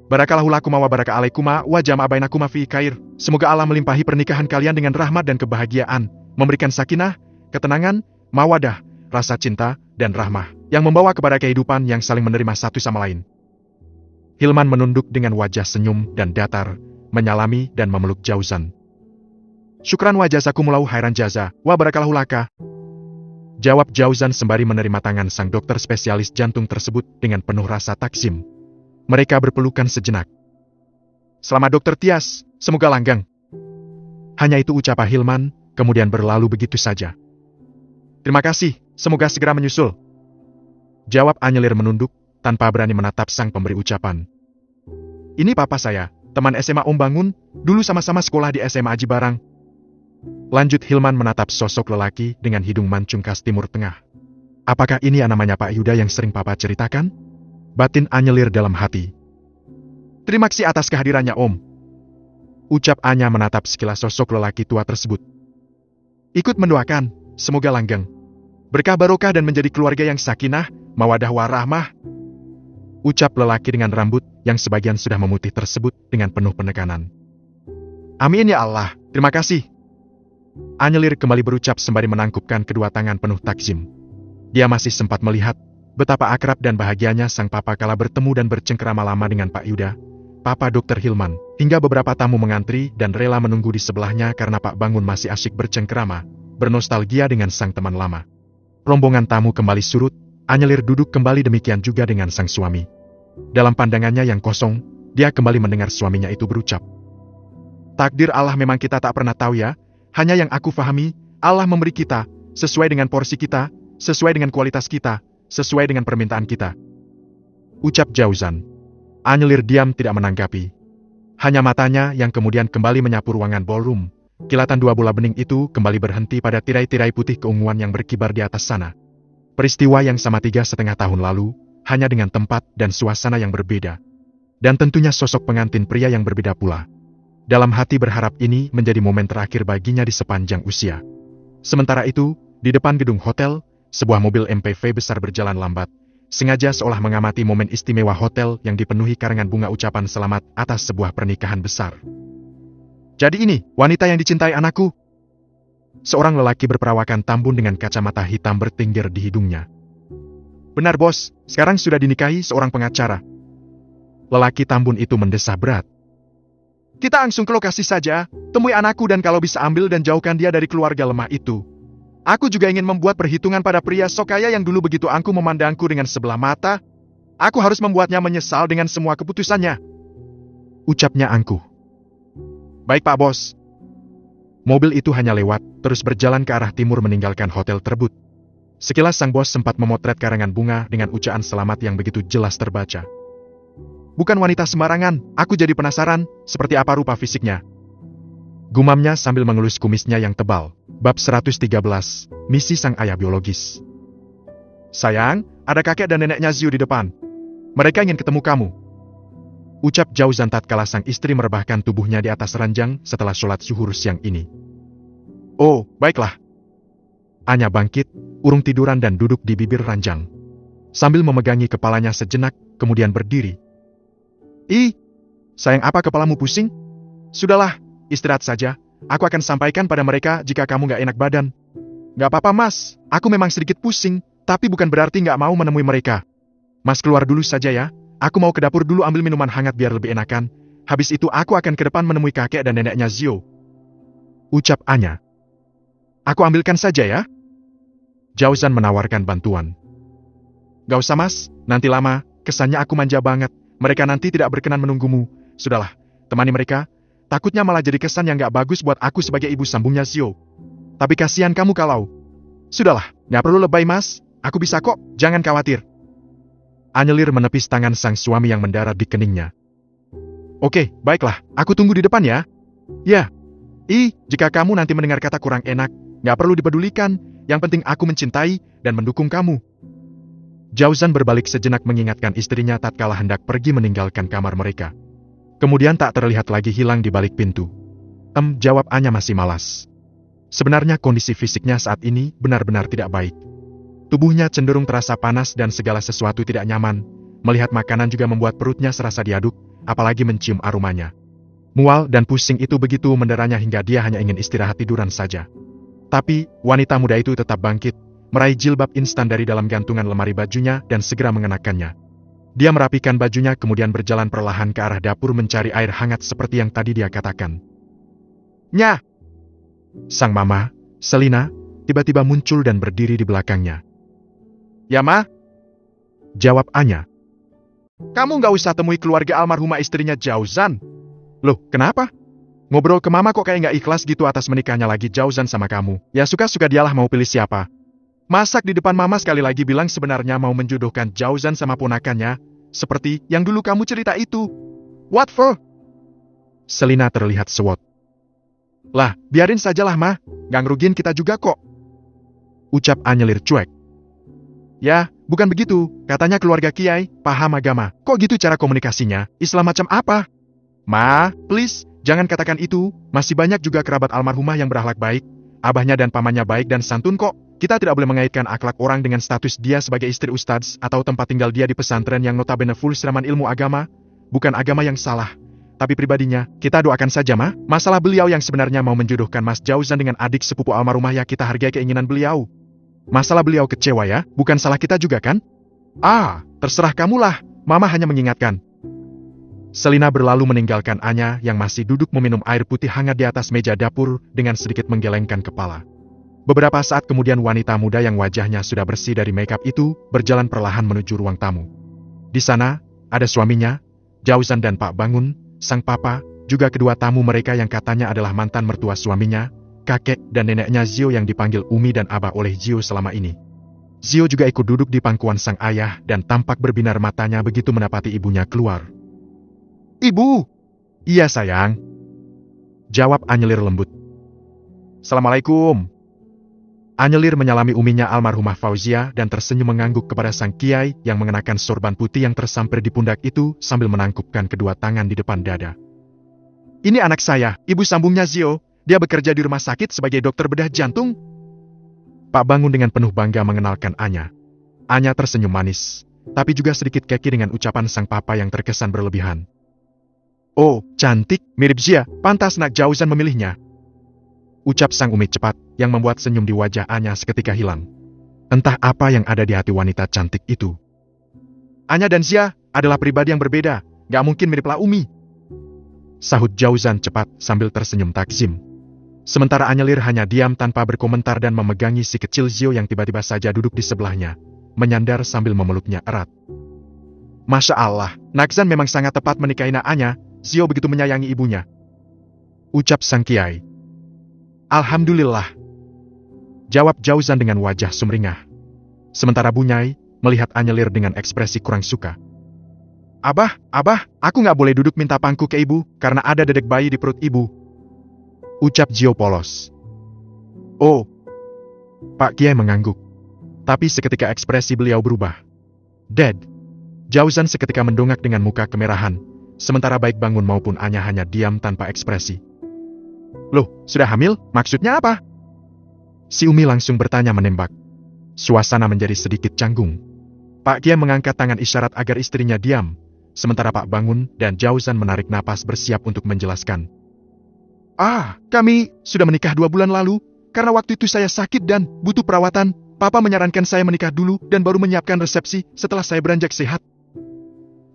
Barakalahulakuma wa baraka alaikuma wa jama'a bainakuma fi khair. Semoga Allah melimpahi pernikahan kalian dengan rahmat dan kebahagiaan, memberikan sakinah, ketenangan, mawadah, rasa cinta, dan rahmah, yang membawa kepada kehidupan yang saling menerima satu sama lain. Hilman menunduk dengan wajah senyum dan datar, menyalami dan memeluk Jauzan. Syukran wa jazakumullahu khairan jaza, wa barakalahulaka. Jawab Jauzan sembari menerima tangan sang dokter spesialis jantung tersebut dengan penuh rasa takzim. Mereka berpelukan sejenak. Selamat Dokter Tias, semoga langgeng. Hanya itu ucap Hilman, kemudian berlalu begitu saja. Terima kasih, semoga segera menyusul. Jawab Anyelir menunduk, tanpa berani menatap sang pemberi ucapan. Ini papa saya, teman SMA Om Bangun, dulu sama-sama sekolah di SMA Aji Barang. Lanjut Hilman menatap sosok lelaki dengan hidung mancung khas Timur Tengah. Apakah ini namanya Pak Yuda yang sering papa ceritakan? Batin Anyelir dalam hati. Terima kasih atas kehadirannya Om. Ucap Anya menatap sekilas sosok lelaki tua tersebut. Ikut mendoakan, semoga langgeng. Berkah barokah dan menjadi keluarga yang sakinah, mawadah warahmah. Ucap lelaki dengan rambut yang sebagian sudah memutih tersebut dengan penuh penekanan. Amin ya Allah, terima kasih. Anyelir kembali berucap sembari menangkupkan kedua tangan penuh takzim. Dia masih sempat melihat betapa akrab dan bahagianya sang papa kala bertemu dan bercengkerama lama dengan Pak Yuda, Papa Dr. Hilman, hingga beberapa tamu mengantri dan rela menunggu di sebelahnya karena Pak Bangun masih asyik bercengkerama, bernostalgia dengan sang teman lama. Rombongan tamu kembali surut, Anyelir duduk kembali demikian juga dengan sang suami. Dalam pandangannya yang kosong, dia kembali mendengar suaminya itu berucap. Takdir Allah memang kita tak pernah tahu ya, hanya yang aku fahami, Allah memberi kita, sesuai dengan porsi kita, sesuai dengan kualitas kita, sesuai dengan permintaan kita. Ucap Jauzan. Anyelir diam tidak menanggapi. Hanya matanya yang kemudian kembali menyapu ruangan ballroom. Kilatan dua bola bening itu kembali berhenti pada tirai-tirai putih keunguan yang berkibar di atas sana. Peristiwa yang sama 3,5 tahun lalu, hanya dengan tempat dan suasana yang berbeda. Dan tentunya sosok pengantin pria yang berbeda pula. Dalam hati berharap ini menjadi momen terakhir baginya di sepanjang usia. Sementara itu, di depan gedung hotel, sebuah mobil MPV besar berjalan lambat, sengaja seolah mengamati momen istimewa hotel yang dipenuhi karangan bunga ucapan selamat atas sebuah pernikahan besar. Jadi ini, wanita yang dicintai anakku. Seorang lelaki berperawakan tambun dengan kacamata hitam bertinggir di hidungnya. Benar bos, sekarang sudah dinikahi seorang pengacara. Lelaki tambun itu mendesah berat. Kita langsung ke lokasi saja, temui anakku dan kalau bisa ambil dan jauhkan dia dari keluarga lemah itu. Aku juga ingin membuat perhitungan pada pria sok kaya yang dulu begitu angkuh memandangku dengan sebelah mata. Aku harus membuatnya menyesal dengan semua keputusannya. Ucapnya angkuh. Baik Pak Bos. Mobil itu hanya lewat, terus berjalan ke arah timur meninggalkan hotel tersebut. Sekilas sang bos sempat memotret karangan bunga dengan ucapan selamat yang begitu jelas terbaca. Bukan wanita sembarangan, aku jadi penasaran, seperti apa rupa fisiknya. Gumamnya sambil mengelus kumisnya yang tebal. Bab 113, Misi Sang Ayah Biologis. Sayang, ada kakek dan neneknya Ziu di depan. Mereka ingin ketemu kamu. Ucap Jauzan tatkala sang istri merebahkan tubuhnya di atas ranjang setelah sholat zuhur siang ini. Oh, baiklah. Anya bangkit, urung tiduran dan duduk di bibir ranjang. Sambil memegangi kepalanya sejenak, kemudian berdiri. Ih, sayang apa kepalamu pusing? Sudahlah, istirahat saja. Aku akan sampaikan pada mereka jika kamu gak enak badan. Gak apa-apa mas, aku memang sedikit pusing, tapi bukan berarti gak mau menemui mereka. Mas keluar dulu saja ya, aku mau ke dapur dulu ambil minuman hangat biar lebih enakan. Habis itu aku akan ke depan menemui kakek dan neneknya Zio. Ucap Anya. Aku ambilkan saja ya. Jauzan menawarkan bantuan. Gak usah mas, nanti lama, kesannya aku manja banget. Mereka nanti tidak berkenan menunggumu. Sudahlah, temani mereka. Takutnya malah jadi kesan yang gak bagus buat aku sebagai ibu sambungnya Zio. Tapi kasihan kamu kalau... Sudahlah, gak perlu lebay mas, aku bisa kok, jangan khawatir. Anyelir menepis tangan sang suami yang mendarat di keningnya. Oke, baiklah, aku tunggu di depan ya. Ya. Jika kamu nanti mendengar kata kurang enak, gak perlu dipedulikan, yang penting aku mencintai dan mendukung kamu. Jauzan berbalik sejenak mengingatkan istrinya tatkala hendak pergi meninggalkan kamar mereka. Kemudian tak terlihat lagi hilang di balik pintu. Jawab Anya masih malas. Sebenarnya kondisi fisiknya saat ini benar-benar tidak baik. Tubuhnya cenderung terasa panas dan segala sesuatu tidak nyaman. Melihat makanan juga membuat perutnya serasa diaduk. apalagi mencium aromanya. Mual dan pusing itu begitu menderanya hingga dia hanya ingin istirahat tiduran saja. Tapi, wanita muda itu tetap bangkit, meraih jilbab instan dari dalam gantungan lemari bajunya dan segera mengenakannya. Dia merapikan bajunya kemudian berjalan perlahan ke arah dapur mencari air hangat seperti yang tadi dia katakan. Nya! Sang mama, Selina, tiba-tiba muncul dan berdiri di belakangnya. Ya ma? Jawab Anya. Kamu nggak usah temui keluarga almarhumah istrinya Jauzan. Loh, kenapa? Ngobrol ke mama kok kayak nggak ikhlas gitu atas menikahnya lagi Jauzan sama kamu. Ya suka-suka dialah mau pilih siapa. Masak di depan mama sekali lagi bilang sebenarnya mau menjodohkan Jauzan sama ponakannya, seperti yang dulu kamu cerita itu. What for? Selina terlihat sewot. Lah, biarin sajalah mah, nggak ngerugiin kita juga kok. Ucap Anyelir cuek. Ya, bukan begitu, katanya keluarga kiai, paham agama. Kok gitu cara komunikasinya? Islam macam apa? Ma, please, jangan katakan itu, masih banyak juga kerabat almarhumah yang berakhlak baik. Abahnya dan pamannya baik dan santun kok. Kita tidak boleh mengaitkan akhlak orang dengan status dia sebagai istri ustadz atau tempat tinggal dia di pesantren yang notabene full siraman ilmu agama. Bukan agama yang salah. Tapi pribadinya, kita doakan saja mah. Masalah beliau yang sebenarnya mau menjodohkan Mas Jauzan dengan adik sepupu almarhumah ya kita hargai keinginan beliau. Masalah beliau kecewa ya, bukan salah kita juga kan? Ah, terserah kamulah, mama hanya mengingatkan. Selina berlalu meninggalkan Anya yang masih duduk meminum air putih hangat di atas meja dapur dengan sedikit menggelengkan kepala. Beberapa saat kemudian wanita muda yang wajahnya sudah bersih dari makeup itu berjalan perlahan menuju ruang tamu. Di sana, ada suaminya, Jauzan dan Pak Bangun, sang papa, juga kedua tamu mereka yang katanya adalah mantan mertua suaminya, kakek dan neneknya Zio yang dipanggil Umi dan Abah oleh Zio selama ini. Zio juga ikut duduk di pangkuan sang ayah dan tampak berbinar matanya begitu mendapati ibunya keluar. Ibu! Iya sayang. Jawab Anyelir lembut. Assalamualaikum. Anyelir menyalami uminya almarhumah Fauzia dan tersenyum mengangguk kepada sang kiai yang mengenakan sorban putih yang tersampir di pundak itu sambil menangkupkan kedua tangan di depan dada. Ini anak saya, ibu sambungnya Zio. Dia bekerja di rumah sakit sebagai dokter bedah jantung. Pak Bangun dengan penuh bangga mengenalkan Anya. Anya tersenyum manis, tapi juga sedikit keki dengan ucapan sang papa yang terkesan berlebihan. Oh, cantik, mirip Zia, pantas nak Jauzan memilihnya. Ucap sang umi cepat, yang membuat senyum di wajah Anya seketika hilang. Entah apa yang ada di hati wanita cantik itu. Anya dan Zia adalah pribadi yang berbeda, gak mungkin miriplah Umi. Sahut Jauzan cepat sambil tersenyum takzim. Sementara Anyelir hanya diam tanpa berkomentar dan memegangi si kecil Zio yang tiba-tiba saja duduk di sebelahnya, menyandar sambil memeluknya erat. Masya Allah, Nakzan memang sangat tepat menikahi Anya, Zio begitu menyayangi ibunya. Ucap sang kiai. Alhamdulillah. Jawab Jauzan dengan wajah sumringah. Sementara Bunyai melihat Anyelir dengan ekspresi kurang suka. Abah, aku nggak boleh duduk minta pangku ke ibu karena ada dedek bayi di perut ibu. Ucap Zio polos. Oh. Pak Kiai mengangguk. Tapi seketika ekspresi beliau berubah. Dad. Jauzan seketika mendongak dengan muka kemerahan, sementara baik Bangun maupun Anya hanya diam tanpa ekspresi. Loh, sudah hamil? Maksudnya apa? Si Umi langsung bertanya menembak. Suasana menjadi sedikit canggung. Pak Kiai mengangkat tangan isyarat agar istrinya diam, sementara Pak Bangun dan Jauzan menarik napas bersiap untuk menjelaskan. Kami sudah menikah 2 bulan lalu, karena waktu itu saya sakit dan butuh perawatan. Papa menyarankan saya menikah dulu dan baru menyiapkan resepsi setelah saya beranjak sehat.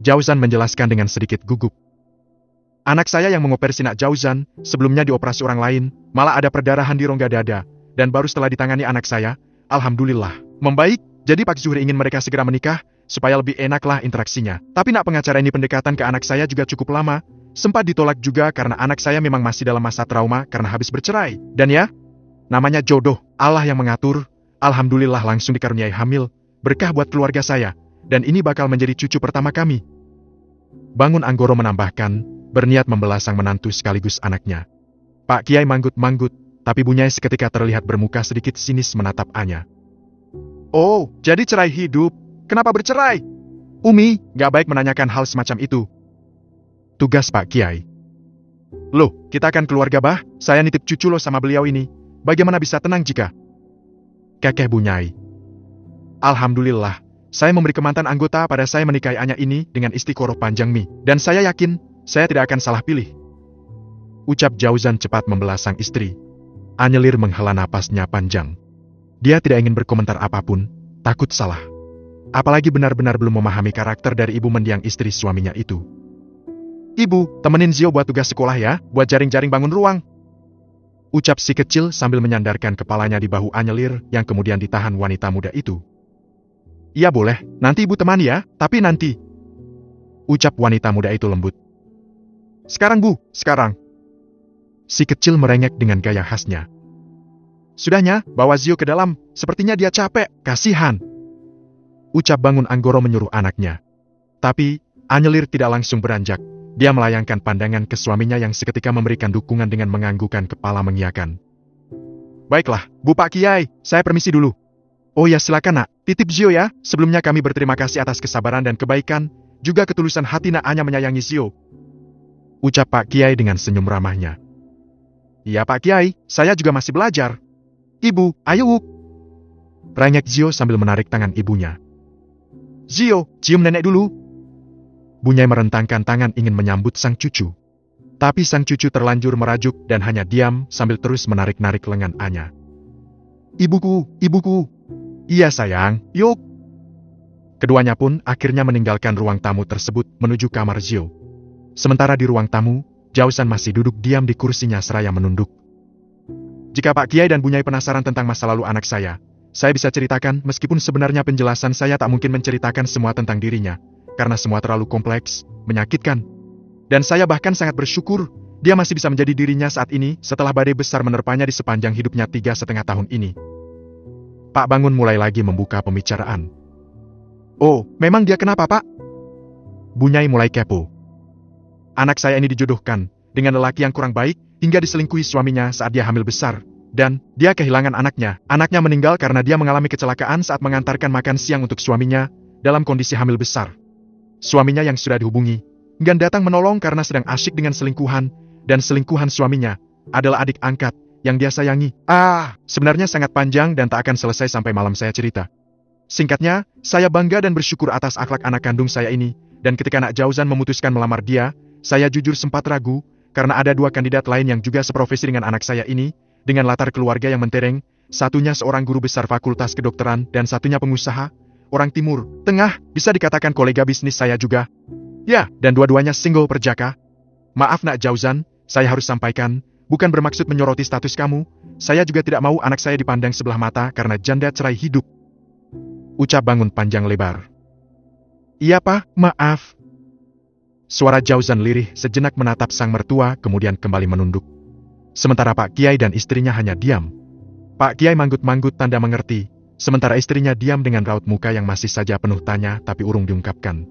Jauzan menjelaskan dengan sedikit gugup. Anak saya yang mengoperasi Nak Jauzan, sebelumnya dioperasi orang lain, malah ada perdarahan di rongga dada, dan baru setelah ditangani anak saya, alhamdulillah, membaik, jadi Pak Zuhri ingin mereka segera menikah, supaya lebih enaklah interaksinya. Tapi Nak pengacara ini pendekatan ke anak saya juga cukup lama, sempat ditolak juga karena anak saya memang masih dalam masa trauma karena habis bercerai. Dan ya, namanya jodoh, Allah yang mengatur, alhamdulillah langsung dikaruniai hamil, berkah buat keluarga saya, dan ini bakal menjadi cucu pertama kami. Bangun Anggoro menambahkan, berniat membelah sang menantu sekaligus anaknya. Pak Kiai manggut-manggut, tapi Bunyai seketika terlihat bermuka sedikit sinis menatap Anya. Oh, jadi cerai hidup. Kenapa bercerai? Umi, gak baik menanyakan hal semacam itu. Tugas Pak Kiai. Loh, kita kan keluarga bah, saya nitip cucu lo sama beliau ini. Bagaimana bisa tenang jika? Kekeh Bunyai. Alhamdulillah, saya memberi kemantan anggota pada saya menikahi Anya ini dengan istiqoroh panjang mi. Dan saya yakin, saya tidak akan salah pilih. Ucap Jauzan cepat membelah sang istri. Anyelir menghela napasnya panjang. Dia tidak ingin berkomentar apapun, takut salah. Apalagi benar-benar belum memahami karakter dari ibu mendiang istri suaminya itu. Ibu, temenin Zio buat tugas sekolah ya, buat jaring-jaring bangun ruang. Ucap si kecil sambil menyandarkan kepalanya di bahu Anyelir yang kemudian ditahan wanita muda itu. Iya boleh, nanti ibu temani ya, tapi nanti. Ucap wanita muda itu lembut. Sekarang bu, sekarang. Si kecil merengek dengan gaya khasnya. Sudahnya, bawa Zio ke dalam, sepertinya dia capek, kasihan. Ucap Bangun Anggoro menyuruh anaknya. Tapi, Anyelir tidak langsung beranjak. Dia melayangkan pandangan ke suaminya yang seketika memberikan dukungan dengan menganggukkan kepala mengiyakan. Baiklah, Bu Pak Kiai, saya permisi dulu. Oh ya silakan nak, titip Zio ya. Sebelumnya kami berterima kasih atas kesabaran dan kebaikan, juga ketulusan hati nak Anya menyayangi Zio. Ucap Pak Kiai dengan senyum ramahnya. Iya Pak Kiai, saya juga masih belajar. Ibu, ayo. Rengek Zio sambil menarik tangan ibunya. Zio, cium nenek dulu. Bunyai merentangkan tangan ingin menyambut sang cucu. Tapi sang cucu terlanjur merajuk dan hanya diam sambil terus menarik-narik lengan Anya. Ibuku, ibuku. Iya sayang, yuk. Keduanya pun akhirnya meninggalkan ruang tamu tersebut menuju kamar Zio. Sementara di ruang tamu, Jauzan masih duduk diam di kursinya seraya menunduk. Jika Pak Kiai dan Bunyai penasaran tentang masa lalu anak saya bisa ceritakan meskipun sebenarnya penjelasan saya tak mungkin menceritakan semua tentang dirinya. Karena semua terlalu kompleks, menyakitkan. Dan saya bahkan sangat bersyukur, dia masih bisa menjadi dirinya saat ini setelah badai besar menerpanya di sepanjang hidupnya 3,5 tahun ini. Pak Bangun mulai lagi membuka pembicaraan. Oh, memang dia kenapa Pak? Bunyai mulai kepo. Anak saya ini dijodohkan dengan lelaki yang kurang baik hingga diselingkuhi suaminya saat dia hamil besar. Dan dia kehilangan anaknya. Anaknya meninggal karena dia mengalami kecelakaan saat mengantarkan makan siang untuk suaminya dalam kondisi hamil besar. Suaminya yang sudah dihubungi, enggan datang menolong karena sedang asyik dengan selingkuhan, dan selingkuhan suaminya adalah adik angkat yang dia sayangi. Sebenarnya sangat panjang dan tak akan selesai sampai malam saya cerita. Singkatnya, saya bangga dan bersyukur atas akhlak anak kandung saya ini, dan ketika anak Jauzan memutuskan melamar dia, saya jujur sempat ragu, karena ada 2 kandidat lain yang juga seprofesi dengan anak saya ini, dengan latar keluarga yang mentereng, satunya seorang guru besar fakultas kedokteran dan satunya pengusaha, orang Timur Tengah, bisa dikatakan kolega bisnis saya juga. Ya, dan dua-duanya single perjaka. Maaf nak Jauzan, saya harus sampaikan, bukan bermaksud menyoroti status kamu, saya juga tidak mau anak saya dipandang sebelah mata karena janda cerai hidup. Ucap Bangun panjang lebar. Iya Pak, maaf. Suara Jauzan lirih sejenak menatap sang mertua kemudian kembali menunduk. Sementara Pak Kiai dan istrinya hanya diam. Pak Kiai manggut-manggut tanda mengerti. Sementara istrinya diam dengan raut muka yang masih saja penuh tanya tapi urung diungkapkan.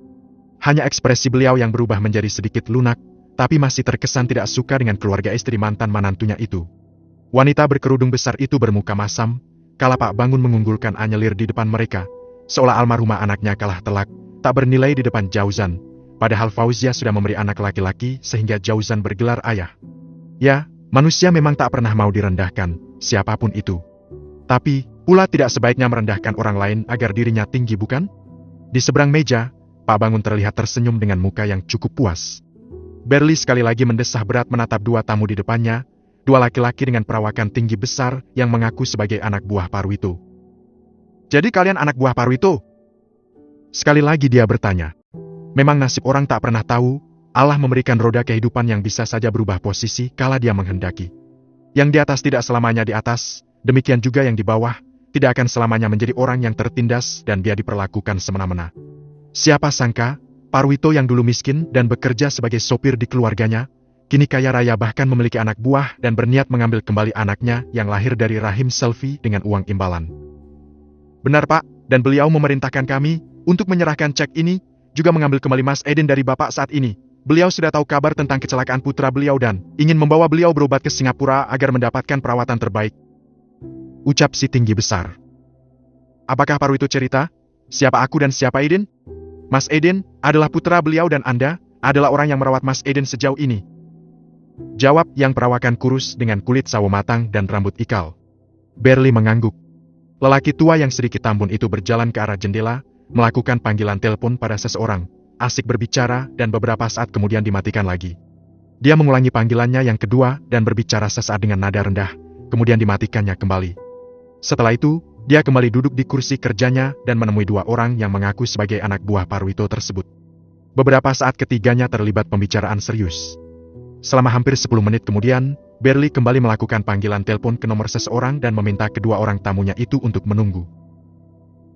Hanya ekspresi beliau yang berubah menjadi sedikit lunak, tapi masih terkesan tidak suka dengan keluarga istri mantan menantunya itu. Wanita berkerudung besar itu bermuka masam, kala Pak Bangun mengunggulkan Anyelir di depan mereka, seolah almarhumah anaknya kalah telak, tak bernilai di depan Jauzan, padahal Fauzia sudah memberi anak laki-laki sehingga Jauzan bergelar ayah. Ya, manusia memang tak pernah mau direndahkan, siapapun itu. Tapi, pula tidak sebaiknya merendahkan orang lain agar dirinya tinggi bukan? Di seberang meja, Pak Bangun terlihat tersenyum dengan muka yang cukup puas. Berli sekali lagi mendesah berat menatap 2 tamu di depannya, 2 laki-laki dengan perawakan tinggi besar yang mengaku sebagai anak buah Parwito. Jadi kalian anak buah Parwito? Sekali lagi dia bertanya. Memang nasib orang tak pernah tahu, Allah memberikan roda kehidupan yang bisa saja berubah posisi kala dia menghendaki. Yang di atas tidak selamanya di atas, demikian juga yang di bawah, tidak akan selamanya menjadi orang yang tertindas dan dia diperlakukan semena-mena. Siapa sangka, Parwito yang dulu miskin dan bekerja sebagai sopir di keluarganya, kini kaya raya bahkan memiliki anak buah dan berniat mengambil kembali anaknya yang lahir dari rahim Selvi dengan uang imbalan. Benar Pak, dan beliau memerintahkan kami untuk menyerahkan cek ini, juga mengambil kembali Mas Eden dari Bapak saat ini. Beliau sudah tahu kabar tentang kecelakaan putra beliau dan ingin membawa beliau berobat ke Singapura agar mendapatkan perawatan terbaik. Ucap si tinggi besar. Apakah Parwito cerita? Siapa aku dan siapa Eden? Mas Eden adalah putra beliau dan Anda adalah orang yang merawat Mas Eden sejauh ini. Jawab yang perawakan kurus dengan kulit sawo matang dan rambut ikal. Berli mengangguk. Lelaki tua yang sedikit tambun itu berjalan ke arah jendela, melakukan panggilan telepon pada seseorang, asik berbicara dan beberapa saat kemudian dimatikan lagi. Dia mengulangi panggilannya yang kedua dan berbicara sesaat dengan nada rendah, kemudian dimatikannya kembali. Setelah itu, dia kembali duduk di kursi kerjanya dan menemui dua orang yang mengaku sebagai anak buah Parwito tersebut. Beberapa saat ketiganya terlibat pembicaraan serius. Selama hampir 10 menit kemudian, Berli kembali melakukan panggilan telepon ke nomor seseorang dan meminta kedua orang tamunya itu untuk menunggu.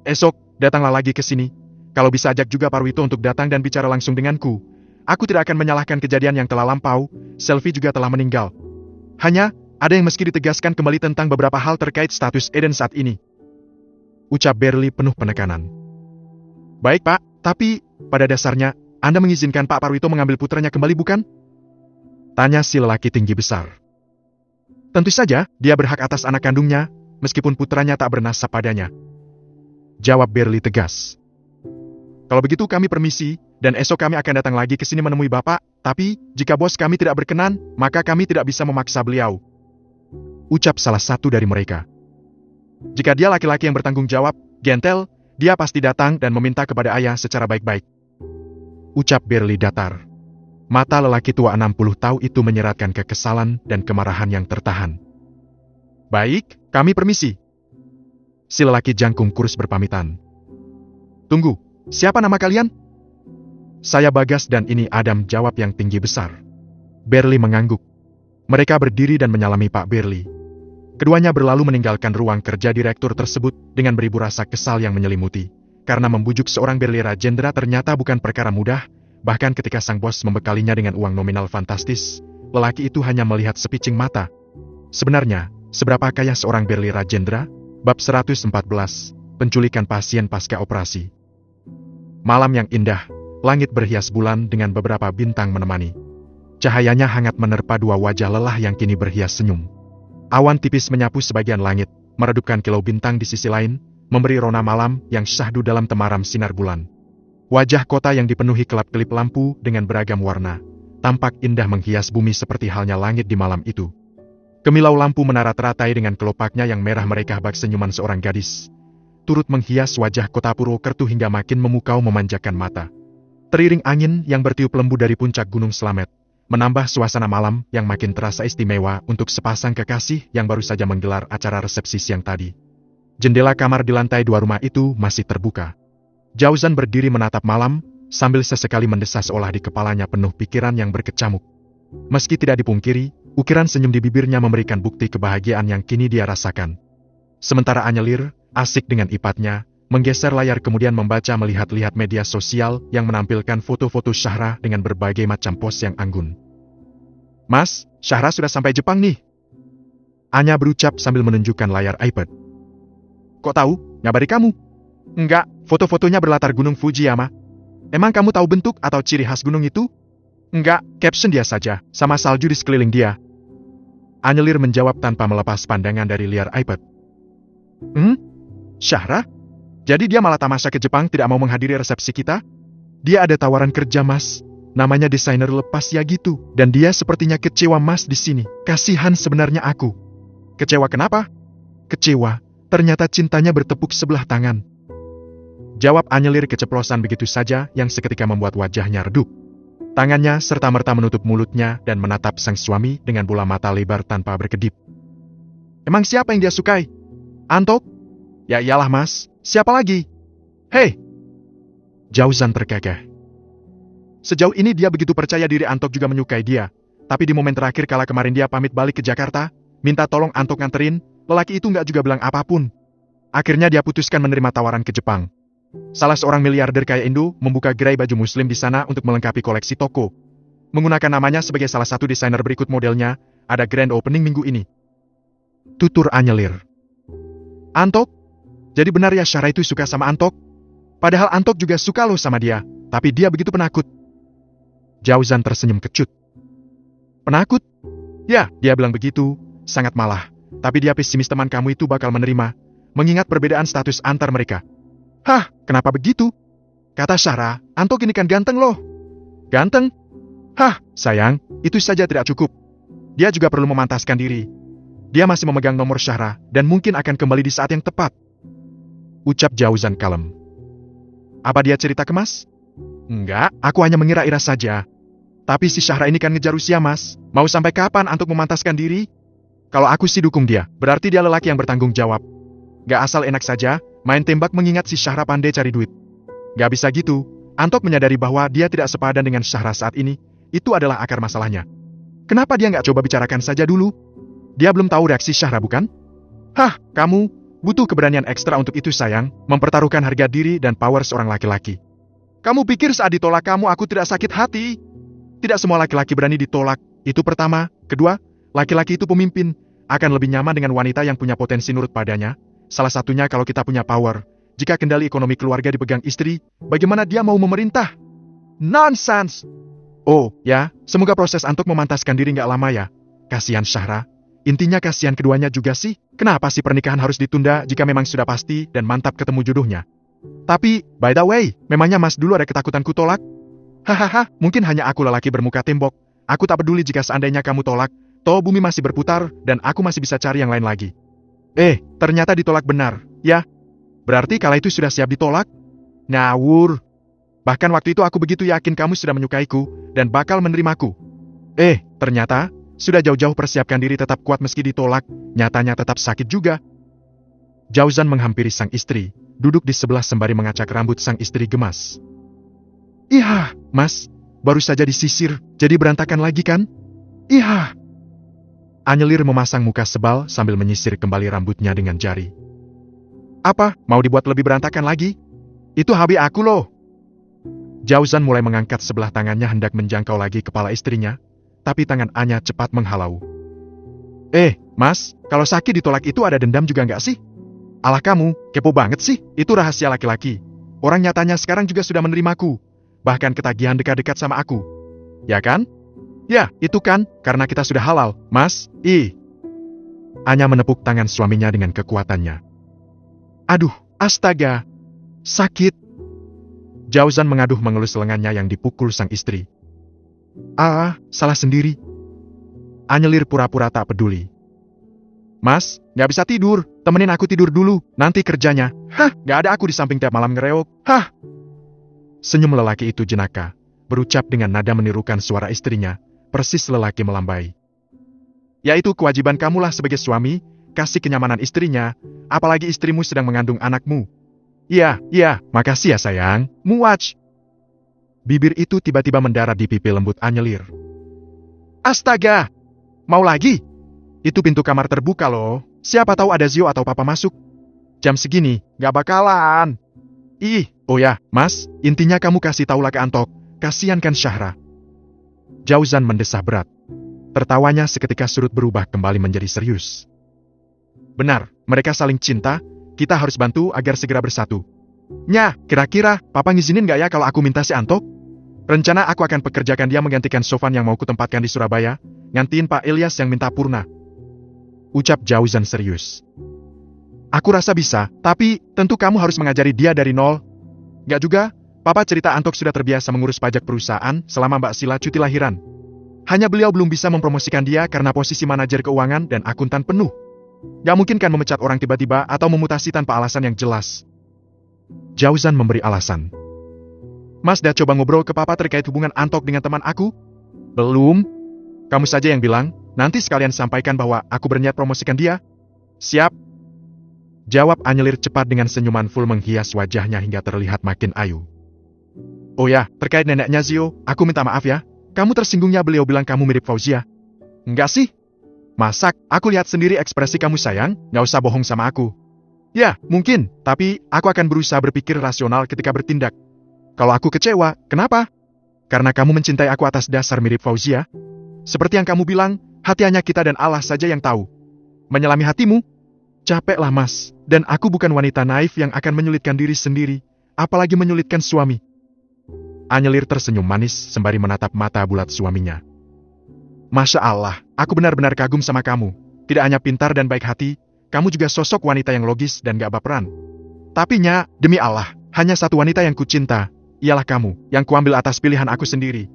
"Esok, datanglah lagi ke sini. Kalau bisa ajak juga Parwito untuk datang dan bicara langsung denganku. Aku tidak akan menyalahkan kejadian yang telah lampau, Selvi juga telah meninggal. Hanya, ada yang meski ditegaskan kembali tentang beberapa hal terkait status Eden saat ini," ucap Berli penuh penekanan. "Baik Pak, tapi, pada dasarnya, Anda mengizinkan Pak Parwito mengambil putranya kembali bukan?" tanya si lelaki tinggi besar. "Tentu saja, dia berhak atas anak kandungnya, meskipun putranya tak bernasab padanya," jawab Berli tegas. "Kalau begitu kami permisi, dan esok kami akan datang lagi ke sini menemui Bapak, tapi, jika bos kami tidak berkenan, maka kami tidak bisa memaksa beliau," ucap salah satu dari mereka. "Jika dia laki-laki yang bertanggung jawab, gentel, dia pasti datang dan meminta kepada ayah secara baik-baik," ucap Berli datar. Mata lelaki tua 60 tahun itu menyeratkan kekesalan dan kemarahan yang tertahan. "Baik, kami permisi," si lelaki jangkung kurus berpamitan. "Tunggu, siapa nama kalian?" "Saya Bagas dan ini Adam," jawab yang tinggi besar. Berli mengangguk. Mereka berdiri dan menyalami Pak Berli. Keduanya berlalu meninggalkan ruang kerja direktur tersebut dengan beribu rasa kesal yang menyelimuti. Karena membujuk seorang Berli Rajendra ternyata bukan perkara mudah, bahkan ketika sang bos membekalinya dengan uang nominal fantastis, lelaki itu hanya melihat sepicing mata. Sebenarnya, seberapa kaya seorang Berli Rajendra? Bab 114, penculikan pasien pasca operasi. Malam yang indah, langit berhias bulan dengan beberapa bintang menemani. Cahayanya hangat menerpa dua wajah lelah yang kini berhias senyum. Awan tipis menyapu sebagian langit, meredupkan kilau bintang di sisi lain, memberi rona malam yang syahdu dalam temaram sinar bulan. Wajah kota yang dipenuhi kelap-kelip lampu dengan beragam warna, tampak indah menghias bumi seperti halnya langit di malam itu. Kemilau lampu menara-teratai dengan kelopaknya yang merah merekah bak senyuman seorang gadis, turut menghias wajah kota Purwokerto hingga makin memukau memanjakan mata. Teriring angin yang bertiup lembu dari puncak Gunung Slamet, menambah suasana malam yang makin terasa istimewa untuk sepasang kekasih yang baru saja menggelar acara resepsi siang tadi. Jendela kamar di lantai 2 rumah itu masih terbuka. Jauzan berdiri menatap malam, sambil sesekali mendesah seolah di kepalanya penuh pikiran yang berkecamuk. Meski tidak dipungkiri, ukiran senyum di bibirnya memberikan bukti kebahagiaan yang kini dia rasakan. Sementara Anyelir, asik dengan ipatnya, menggeser layar kemudian membaca melihat-lihat media sosial yang menampilkan foto-foto Syahra dengan berbagai macam pos yang anggun. "Mas, Syahra sudah sampai Jepang nih," Anya berucap sambil menunjukkan layar iPad. "Kok tahu? Ngabari kamu?" "Enggak, foto-fotonya berlatar gunung Fujiyama. Emang kamu tahu bentuk atau ciri khas gunung itu?" "Enggak, caption dia saja, sama salju di sekeliling dia," Anyelir menjawab tanpa melepas pandangan dari layar iPad. Syahra? Jadi dia malah tamasya ke Jepang tidak mau menghadiri resepsi kita?" "Dia ada tawaran kerja Mas, namanya desainer lepas ya gitu, dan dia sepertinya kecewa Mas di sini. Kasihan sebenarnya aku." "Kecewa kenapa?" "Kecewa, ternyata cintanya bertepuk sebelah tangan," jawab Anyelir keceplosan begitu saja yang seketika membuat wajahnya redup. Tangannya serta-merta menutup mulutnya dan menatap sang suami dengan bola mata lebar tanpa berkedip. "Emang siapa yang dia sukai? Antok?" "Ya iyalah Mas, siapa lagi?" "Hei!" Jauzan terkekeh. Sejauh ini dia begitu percaya diri Antok juga menyukai dia, tapi di momen terakhir kala kemarin dia pamit balik ke Jakarta, minta tolong Antok nganterin, lelaki itu nggak juga bilang apapun. Akhirnya dia putuskan menerima tawaran ke Jepang. Salah seorang miliarder kaya Indo membuka gerai baju muslim di sana untuk melengkapi koleksi toko. Menggunakan namanya sebagai salah satu desainer berikut modelnya, ada grand opening minggu ini, tutur Anyelir. "Antok? Jadi benar ya Syahra itu suka sama Antok? Padahal Antok juga suka loh sama dia, tapi dia begitu penakut." Jauzan tersenyum kecut. "Penakut? Ya, dia bilang begitu, sangat malah. Tapi dia pesimis teman kamu itu bakal menerima, mengingat perbedaan status antar mereka." "Hah, kenapa begitu?" kata Syahra, "Antok ini kan ganteng loh." "Ganteng? Hah, sayang, itu saja tidak cukup. Dia juga perlu memantaskan diri. Dia masih memegang nomor Syahra, dan mungkin akan kembali di saat yang tepat," ucap Jauzan kalem. Apa dia cerita ke Mas? Enggak, aku hanya mengira-ira saja. Tapi si Syahra ini kan ngejar usia, Mas. Mau sampai kapan Antok memantaskan diri? Kalau aku sih dukung dia, berarti dia lelaki yang bertanggung jawab. Gak asal enak saja, main tembak mengingat si Syahra pandai cari duit. Gak bisa gitu. Antok menyadari bahwa dia tidak sepadan dengan Syahra saat ini. Itu adalah akar masalahnya. Kenapa dia nggak coba bicarakan saja dulu? Dia belum tahu reaksi Syahra, bukan? Hah, kamu butuh keberanian ekstra untuk itu, sayang. Mempertaruhkan harga diri dan power seorang laki-laki. Kamu pikir saat ditolak kamu aku tidak sakit hati? Tidak semua laki-laki berani ditolak. Itu pertama. Kedua, laki-laki itu pemimpin. Akan lebih nyaman dengan wanita yang punya potensi nurut padanya. Salah satunya kalau kita punya power. Jika kendali ekonomi keluarga dipegang istri, bagaimana dia mau memerintah? Nonsense! Oh, ya, semoga proses Antok memantaskan diri nggak lama ya. Kasihan Syahra. Intinya kasihan keduanya juga sih. Kenapa sih pernikahan harus ditunda jika memang sudah pasti dan mantap ketemu jodohnya? Tapi, by the way, memangnya Mas dulu ada ketakutan ku tolak? Hahaha, mungkin hanya aku lelaki bermuka tembok. Aku tak peduli jika seandainya kamu tolak. Toh bumi masih berputar dan aku masih bisa cari yang lain lagi. Ternyata ditolak benar, ya? Berarti kala itu sudah siap ditolak? Ngawur. Bahkan waktu itu aku begitu yakin kamu sudah menyukaiku dan bakal menerimaku. Ternyata sudah jauh-jauh persiapkan diri tetap kuat meski ditolak, nyatanya tetap sakit juga. Jauzan menghampiri sang istri, duduk di sebelah sembari mengacak rambut sang istri gemas. Iya, Mas, baru saja disisir, jadi berantakan lagi kan? Iya. Anyelir memasang muka sebal sambil menyisir kembali rambutnya dengan jari. Apa, mau dibuat lebih berantakan lagi? Itu hobi aku loh. Jauzan mulai mengangkat sebelah tangannya hendak menjangkau lagi kepala istrinya, tapi tangan Anya cepat menghalau. Mas, kalau sakit ditolak itu ada dendam juga nggak sih? Alah kamu, kepo banget sih, itu rahasia laki-laki. Orang nyatanya sekarang juga sudah menerimaku, bahkan ketagihan dekat-dekat sama aku. Ya kan? Ya, itu kan, karena kita sudah halal, Mas. Anya menepuk tangan suaminya dengan kekuatannya. Aduh, astaga, sakit. Jauzan mengaduh mengelus lengannya yang dipukul sang istri. Salah sendiri. Anyelir pura-pura tak peduli. Mas, gak bisa tidur, temenin aku tidur dulu, nanti kerjanya. Gak ada aku di samping tiap malam ngereok. Senyum lelaki itu jenaka, berucap dengan nada menirukan suara istrinya, persis lelaki melambai. Ya itu kewajiban kamulah sebagai suami, kasih kenyamanan istrinya, apalagi istrimu sedang mengandung anakmu. Iya, makasih ya sayang, muach. Bibir itu tiba-tiba mendarat di pipi lembut Anyelir. Astaga, mau lagi? Itu pintu kamar terbuka loh, siapa tahu ada Zio atau Papa masuk. Jam segini, gak bakalan. Oh ya, Mas, intinya kamu kasih tahulah ke Antok, kasihan kan Syahra. Jauzan mendesah berat. Tertawanya seketika surut berubah kembali menjadi serius. Benar, mereka saling cinta, kita harus bantu agar segera bersatu. Kira-kira Papa ngizinin gak ya kalau aku minta si Antok? Rencana aku akan pekerjakan dia menggantikan Sofan yang mau kutempatkan di Surabaya, ngantiin Pak Ilyas yang minta Purna. Ucap Jauzan serius. Aku rasa bisa, tapi tentu kamu harus mengajari dia dari nol. Gak juga, Papa cerita Antok sudah terbiasa mengurus pajak perusahaan selama Mbak Sila cuti lahiran. Hanya beliau belum bisa mempromosikan dia karena posisi manajer keuangan dan akuntan penuh. Gak mungkin kan memecat orang tiba-tiba atau memutasi tanpa alasan yang jelas. Jauzan memberi alasan. Mas dah coba ngobrol ke Papa terkait hubungan Antok dengan teman aku? Belum. Kamu saja yang bilang, nanti sekalian sampaikan bahwa aku berniat promosikan dia. Siap. Jawab Anyelir cepat dengan senyuman full menghias wajahnya hingga terlihat makin ayu. Oh ya, terkait neneknya Zio, aku minta maaf ya. Kamu tersinggungnya beliau bilang kamu mirip Fauzia. Enggak sih? Masak, aku lihat sendiri ekspresi kamu sayang, gak usah bohong sama aku. Ya, mungkin, tapi aku akan berusaha berpikir rasional ketika bertindak. Kalau aku kecewa, kenapa? Karena kamu mencintai aku atas dasar mirip Fauzia. Seperti yang kamu bilang, hati hanya kita dan Allah saja yang tahu. Menyelami hatimu? Capeklah Mas, dan aku bukan wanita naif yang akan menyulitkan diri sendiri, apalagi menyulitkan suami. Anyelir tersenyum manis sembari menatap mata bulat suaminya. Masya Allah, aku benar-benar kagum sama kamu. Tidak hanya pintar dan baik hati, kamu juga sosok wanita yang logis dan gak baperan. Tapi Nya, demi Allah, hanya satu wanita yang kucinta, ialah kamu, yang kuambil atas pilihan aku sendiri.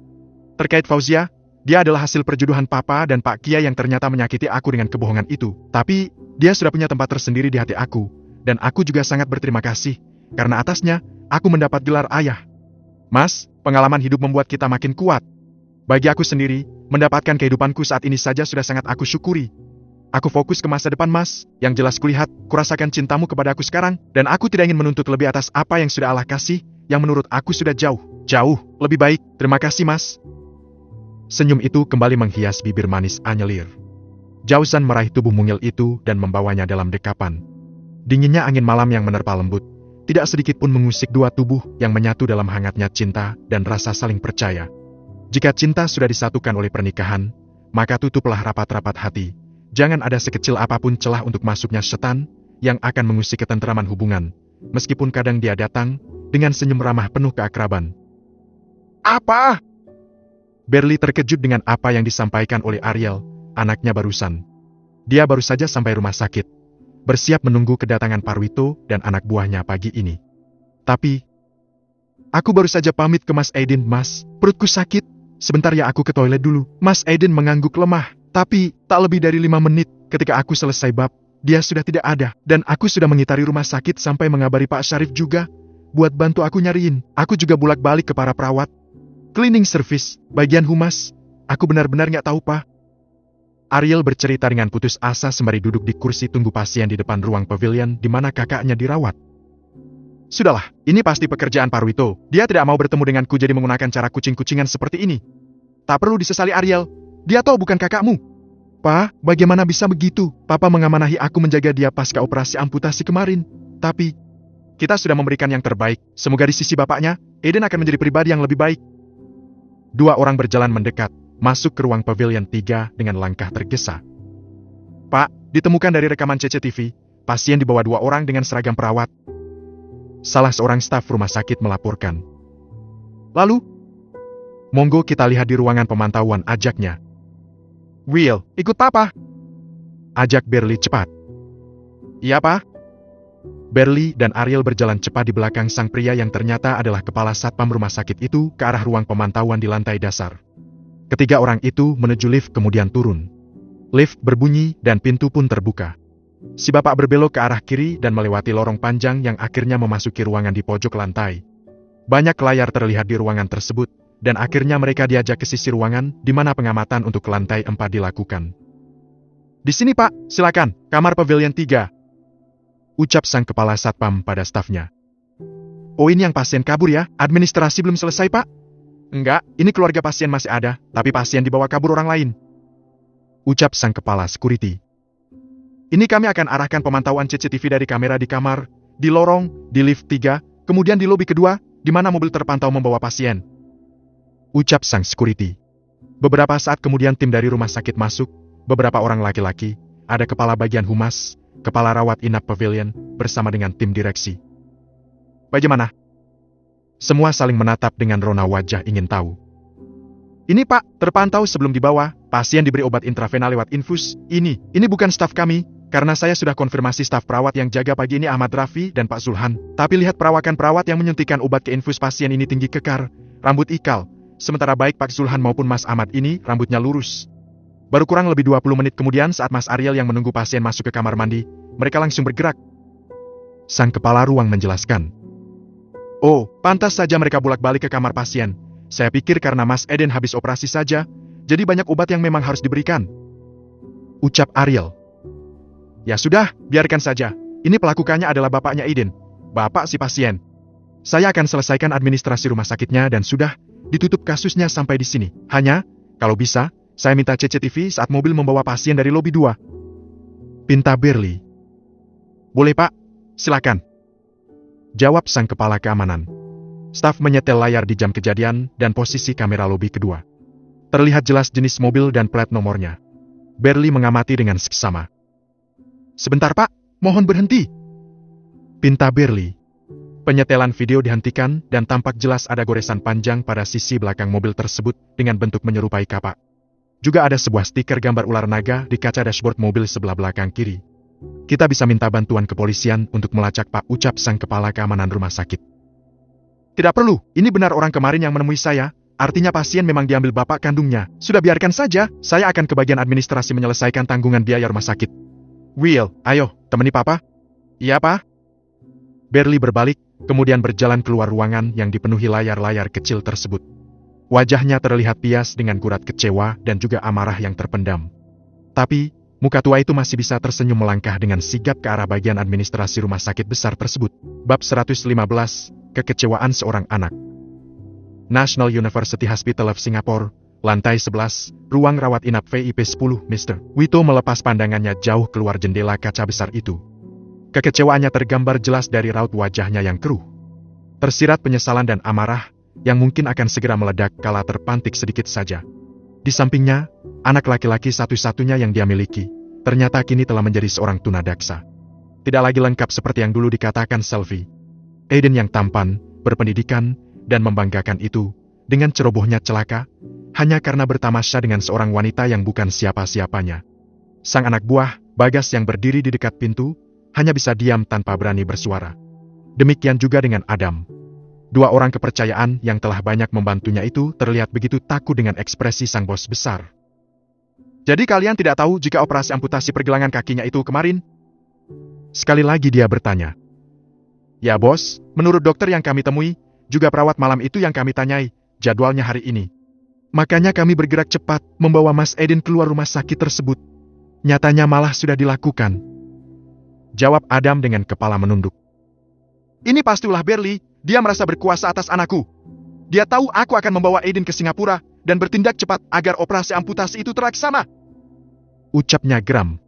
Terkait Fauzia, dia adalah hasil perjodohan Papa dan Pak Kiai yang ternyata menyakiti aku dengan kebohongan itu. Tapi, dia sudah punya tempat tersendiri di hati aku, dan aku juga sangat berterima kasih, karena atasnya, aku mendapat gelar ayah. Mas, pengalaman hidup membuat kita makin kuat. Bagi aku sendiri, mendapatkan kehidupanku saat ini saja sudah sangat aku syukuri. Aku fokus ke masa depan, Mas. Yang jelas kulihat, kurasakan cintamu kepada aku sekarang, dan aku tidak ingin menuntut lebih atas apa yang sudah Allah kasih, yang menurut aku sudah jauh lebih baik. Terima kasih, Mas. Senyum itu kembali menghias bibir manis Anyelir. Jausan meraih tubuh mungil itu dan membawanya dalam dekapan. Dinginnya angin malam yang menerpa lembut, tidak sedikit pun mengusik dua tubuh yang menyatu dalam hangatnya cinta dan rasa saling percaya. Jika cinta sudah disatukan oleh pernikahan, maka tutuplah rapat-rapat hati. Jangan ada sekecil apapun celah untuk masuknya setan yang akan mengusik ketentraman hubungan, meskipun kadang dia datang dengan senyum ramah penuh keakraban. Apa? Berli terkejut dengan apa yang disampaikan oleh Ariel, anaknya barusan. Dia baru saja sampai rumah sakit, bersiap menunggu kedatangan Parwito dan anak buahnya pagi ini. Tapi, aku baru saja pamit ke Mas Aiden, Mas. Perutku sakit. Sebentar ya, aku ke toilet dulu. Mas Aiden mengangguk lemah, tapi tak lebih dari 5 menit. Ketika aku selesai bab, dia sudah tidak ada. Dan aku sudah mengitari rumah sakit sampai mengabari Pak Syarif juga, buat bantu aku nyariin. Aku juga bolak-balik ke para perawat. Cleaning service, bagian humas. Aku benar-benar nggak tahu, Pak. Ariel bercerita dengan putus asa sembari duduk di kursi tunggu pasien di depan ruang pavilion di mana kakaknya dirawat. Sudahlah, ini pasti pekerjaan Parwito. Dia tidak mau bertemu denganku jadi menggunakan cara kucing-kucingan seperti ini. Tak perlu disesali, Ariel. Dia tahu bukan kakakmu. Pa, bagaimana bisa begitu? Papa mengamanahi aku menjaga dia pasca operasi amputasi kemarin. Tapi, kita sudah memberikan yang terbaik. Semoga di sisi bapaknya, Eden akan menjadi pribadi yang lebih baik. Dua orang berjalan mendekat, masuk ke ruang pavilion 3 dengan langkah tergesa. Pak, ditemukan dari rekaman CCTV, pasien dibawa 2 orang dengan seragam perawat. Salah seorang staf rumah sakit melaporkan. Lalu, monggo kita lihat di ruangan pemantauan, ajaknya. Will, ikut Papa. Ajak Berli cepat. Iya, Pak. Berli dan Ariel berjalan cepat di belakang sang pria yang ternyata adalah kepala satpam rumah sakit itu ke arah ruang pemantauan di lantai dasar. Ketiga orang itu menuju lift kemudian turun. Lift berbunyi dan pintu pun terbuka. Si bapak berbelok ke arah kiri dan melewati lorong panjang yang akhirnya memasuki ruangan di pojok lantai. Banyak layar terlihat di ruangan tersebut, dan akhirnya mereka diajak ke sisi ruangan di mana pengamatan untuk lantai 4 dilakukan. Di sini, Pak, silakan, kamar pavilion 3. Ucap sang kepala satpam pada stafnya. Oh, ini yang pasien kabur ya? Administrasi belum selesai, Pak? Enggak, ini keluarga pasien masih ada, tapi pasien dibawa kabur orang lain. Ucap sang kepala security. Ini kami akan arahkan pemantauan CCTV dari kamera di kamar, di lorong, di lift 3, kemudian di lobi kedua, di mana mobil terpantau membawa pasien. Ucap sang security. Beberapa saat kemudian tim dari rumah sakit masuk, beberapa orang laki-laki, ada kepala bagian humas, kepala rawat inap pavilion, bersama dengan tim direksi. Bagaimana? Semua saling menatap dengan rona wajah ingin tahu. Ini, Pak, terpantau sebelum dibawa, pasien diberi obat intravenal lewat infus. Ini bukan staf kami. Karena saya sudah konfirmasi staf perawat yang jaga pagi ini Ahmad Rafi dan Pak Zulhan. Tapi lihat perawakan perawat yang menyuntikkan obat ke infus pasien ini tinggi kekar, rambut ikal. Sementara baik Pak Zulhan maupun Mas Ahmad ini rambutnya lurus. Baru kurang lebih 20 menit kemudian saat Mas Ariel yang menunggu pasien masuk ke kamar mandi, mereka langsung bergerak. Sang kepala ruang menjelaskan. Oh, pantas saja mereka bolak-balik ke kamar pasien. Saya pikir karena Mas Eden habis operasi saja, jadi banyak obat yang memang harus diberikan. Ucap Ariel. Ya sudah, biarkan saja. Ini pelakukannya adalah bapaknya Eden. Bapak si pasien. Saya akan selesaikan administrasi rumah sakitnya dan sudah ditutup kasusnya sampai di sini. Hanya, kalau bisa, saya minta CCTV saat mobil membawa pasien dari lobi 2. Pinta Berli. Boleh, Pak? Silakan. Jawab sang kepala keamanan. Staf menyetel layar di jam kejadian dan posisi kamera lobi kedua. Terlihat jelas jenis mobil dan plat nomornya. Berli mengamati dengan seksama. Sebentar, Pak, mohon berhenti. Pinta Berli. Penyetelan video dihentikan dan tampak jelas ada goresan panjang pada sisi belakang mobil tersebut dengan bentuk menyerupai kapak. Juga ada sebuah stiker gambar ular naga di kaca dashboard mobil sebelah belakang kiri. Kita bisa minta bantuan kepolisian untuk melacak, Pak, ucap sang kepala keamanan rumah sakit. Tidak perlu, ini benar orang kemarin yang menemui saya, artinya pasien memang diambil bapak kandungnya. Sudah biarkan saja, saya akan ke bagian administrasi menyelesaikan tanggungan biaya rumah sakit. Will, ayo, temani Papa. Iya, Pak. Berli berbalik, kemudian berjalan keluar ruangan yang dipenuhi layar-layar kecil tersebut. Wajahnya terlihat pias dengan gurat kecewa dan juga amarah yang terpendam. Tapi, muka tua itu masih bisa tersenyum melangkah dengan sigap ke arah bagian administrasi rumah sakit besar tersebut. Bab 115, Kekecewaan Seorang Anak. National University Hospital of Singapore, lantai 11, ruang rawat inap VIP 10, Mr. Wito melepas pandangannya jauh keluar jendela kaca besar itu. Kekecewaannya tergambar jelas dari raut wajahnya yang keruh. Tersirat penyesalan dan amarah, yang mungkin akan segera meledak kala terpantik sedikit saja. Di sampingnya, anak laki-laki satu-satunya yang dia miliki, ternyata kini telah menjadi seorang tunadaksa. Tidak lagi lengkap seperti yang dulu dikatakan Selvi. Aiden yang tampan, berpendidikan, dan membanggakan itu, dengan cerobohnya celaka, hanya karena bertamasya dengan seorang wanita yang bukan siapa-siapanya. Sang anak buah, Bagas yang berdiri di dekat pintu, hanya bisa diam tanpa berani bersuara. Demikian juga dengan Adam. Dua orang kepercayaan yang telah banyak membantunya itu terlihat begitu takut dengan ekspresi sang bos besar. Jadi kalian tidak tahu jika operasi amputasi pergelangan kakinya itu kemarin? Sekali lagi dia bertanya. Ya bos, menurut dokter yang kami temui, juga perawat malam itu yang kami tanyai, jadwalnya hari ini. Makanya kami bergerak cepat membawa Mas Aiden keluar rumah sakit tersebut. Nyatanya malah sudah dilakukan. Jawab Adam dengan kepala menunduk. Ini pasti ulah Berli. Dia merasa berkuasa atas anakku. Dia tahu aku akan membawa Aiden ke Singapura dan bertindak cepat agar operasi amputasi itu terlaksana. Ucapnya geram.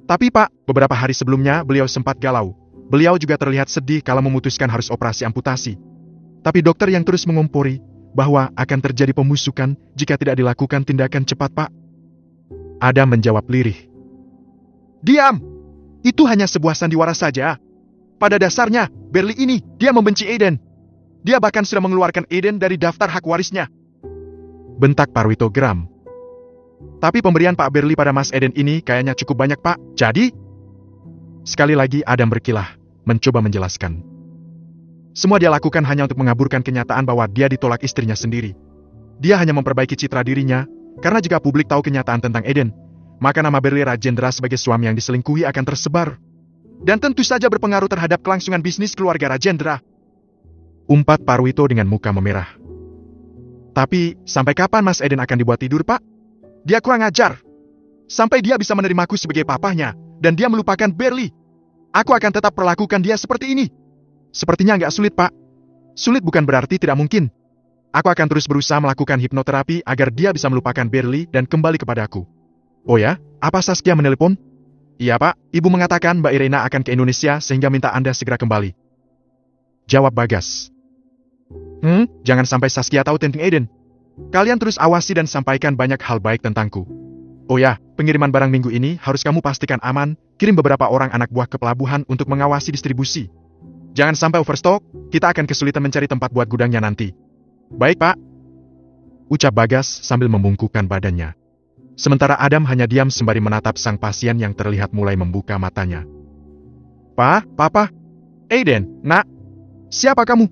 Tapi Pak, beberapa hari sebelumnya beliau sempat galau. Beliau juga terlihat sedih kala memutuskan harus operasi amputasi. Tapi dokter yang terus mengompori bahwa akan terjadi pemusukan jika tidak dilakukan tindakan cepat Pak. Adam menjawab lirih. Diam! Itu hanya sebuah sandiwara saja. Pada dasarnya, Berli ini, dia membenci Aiden. Dia bahkan sudah mengeluarkan Aiden dari daftar hak warisnya. Bentak Parwito geram. Tapi pemberian Pak Berli pada Mas Aiden ini kayaknya cukup banyak Pak. Jadi? Sekali lagi Adam berkilah, mencoba menjelaskan. Semua dia lakukan hanya untuk mengaburkan kenyataan bahwa dia ditolak istrinya sendiri. Dia hanya memperbaiki citra dirinya, karena jika publik tahu kenyataan tentang Aiden, maka nama Berli Rajendra sebagai suami yang diselingkuhi akan tersebar. Dan tentu saja berpengaruh terhadap kelangsungan bisnis keluarga Rajendra. Umpat Parwito dengan muka memerah. Tapi, sampai kapan Mas Aiden akan dibuat tidur, Pak? Dia kurang ajar. Sampai dia bisa menerimaku sebagai papahnya, dan dia melupakan Berli. Aku akan tetap perlakukan dia seperti ini. Sepertinya nggak sulit, Pak. Sulit bukan berarti tidak mungkin. Aku akan terus berusaha melakukan hipnoterapi agar dia bisa melupakan Berli dan kembali kepadaku. Oh ya, apa Saskia menelepon? Iya Pak, Ibu mengatakan Mbak Irena akan ke Indonesia sehingga minta Anda segera kembali. Jawab Bagas. Jangan sampai Saskia tahu tentang Aiden. Kalian terus awasi dan sampaikan banyak hal baik tentangku. Oh ya, pengiriman barang minggu ini harus kamu pastikan aman, kirim beberapa orang anak buah ke pelabuhan untuk mengawasi distribusi. Jangan sampai overstock, kita akan kesulitan mencari tempat buat gudangnya nanti. Baik Pak. Ucap Bagas sambil membungkukkan badannya. Sementara Adam hanya diam sembari menatap sang pasien yang terlihat mulai membuka matanya. Papa? Aiden, nak? Siapa kamu?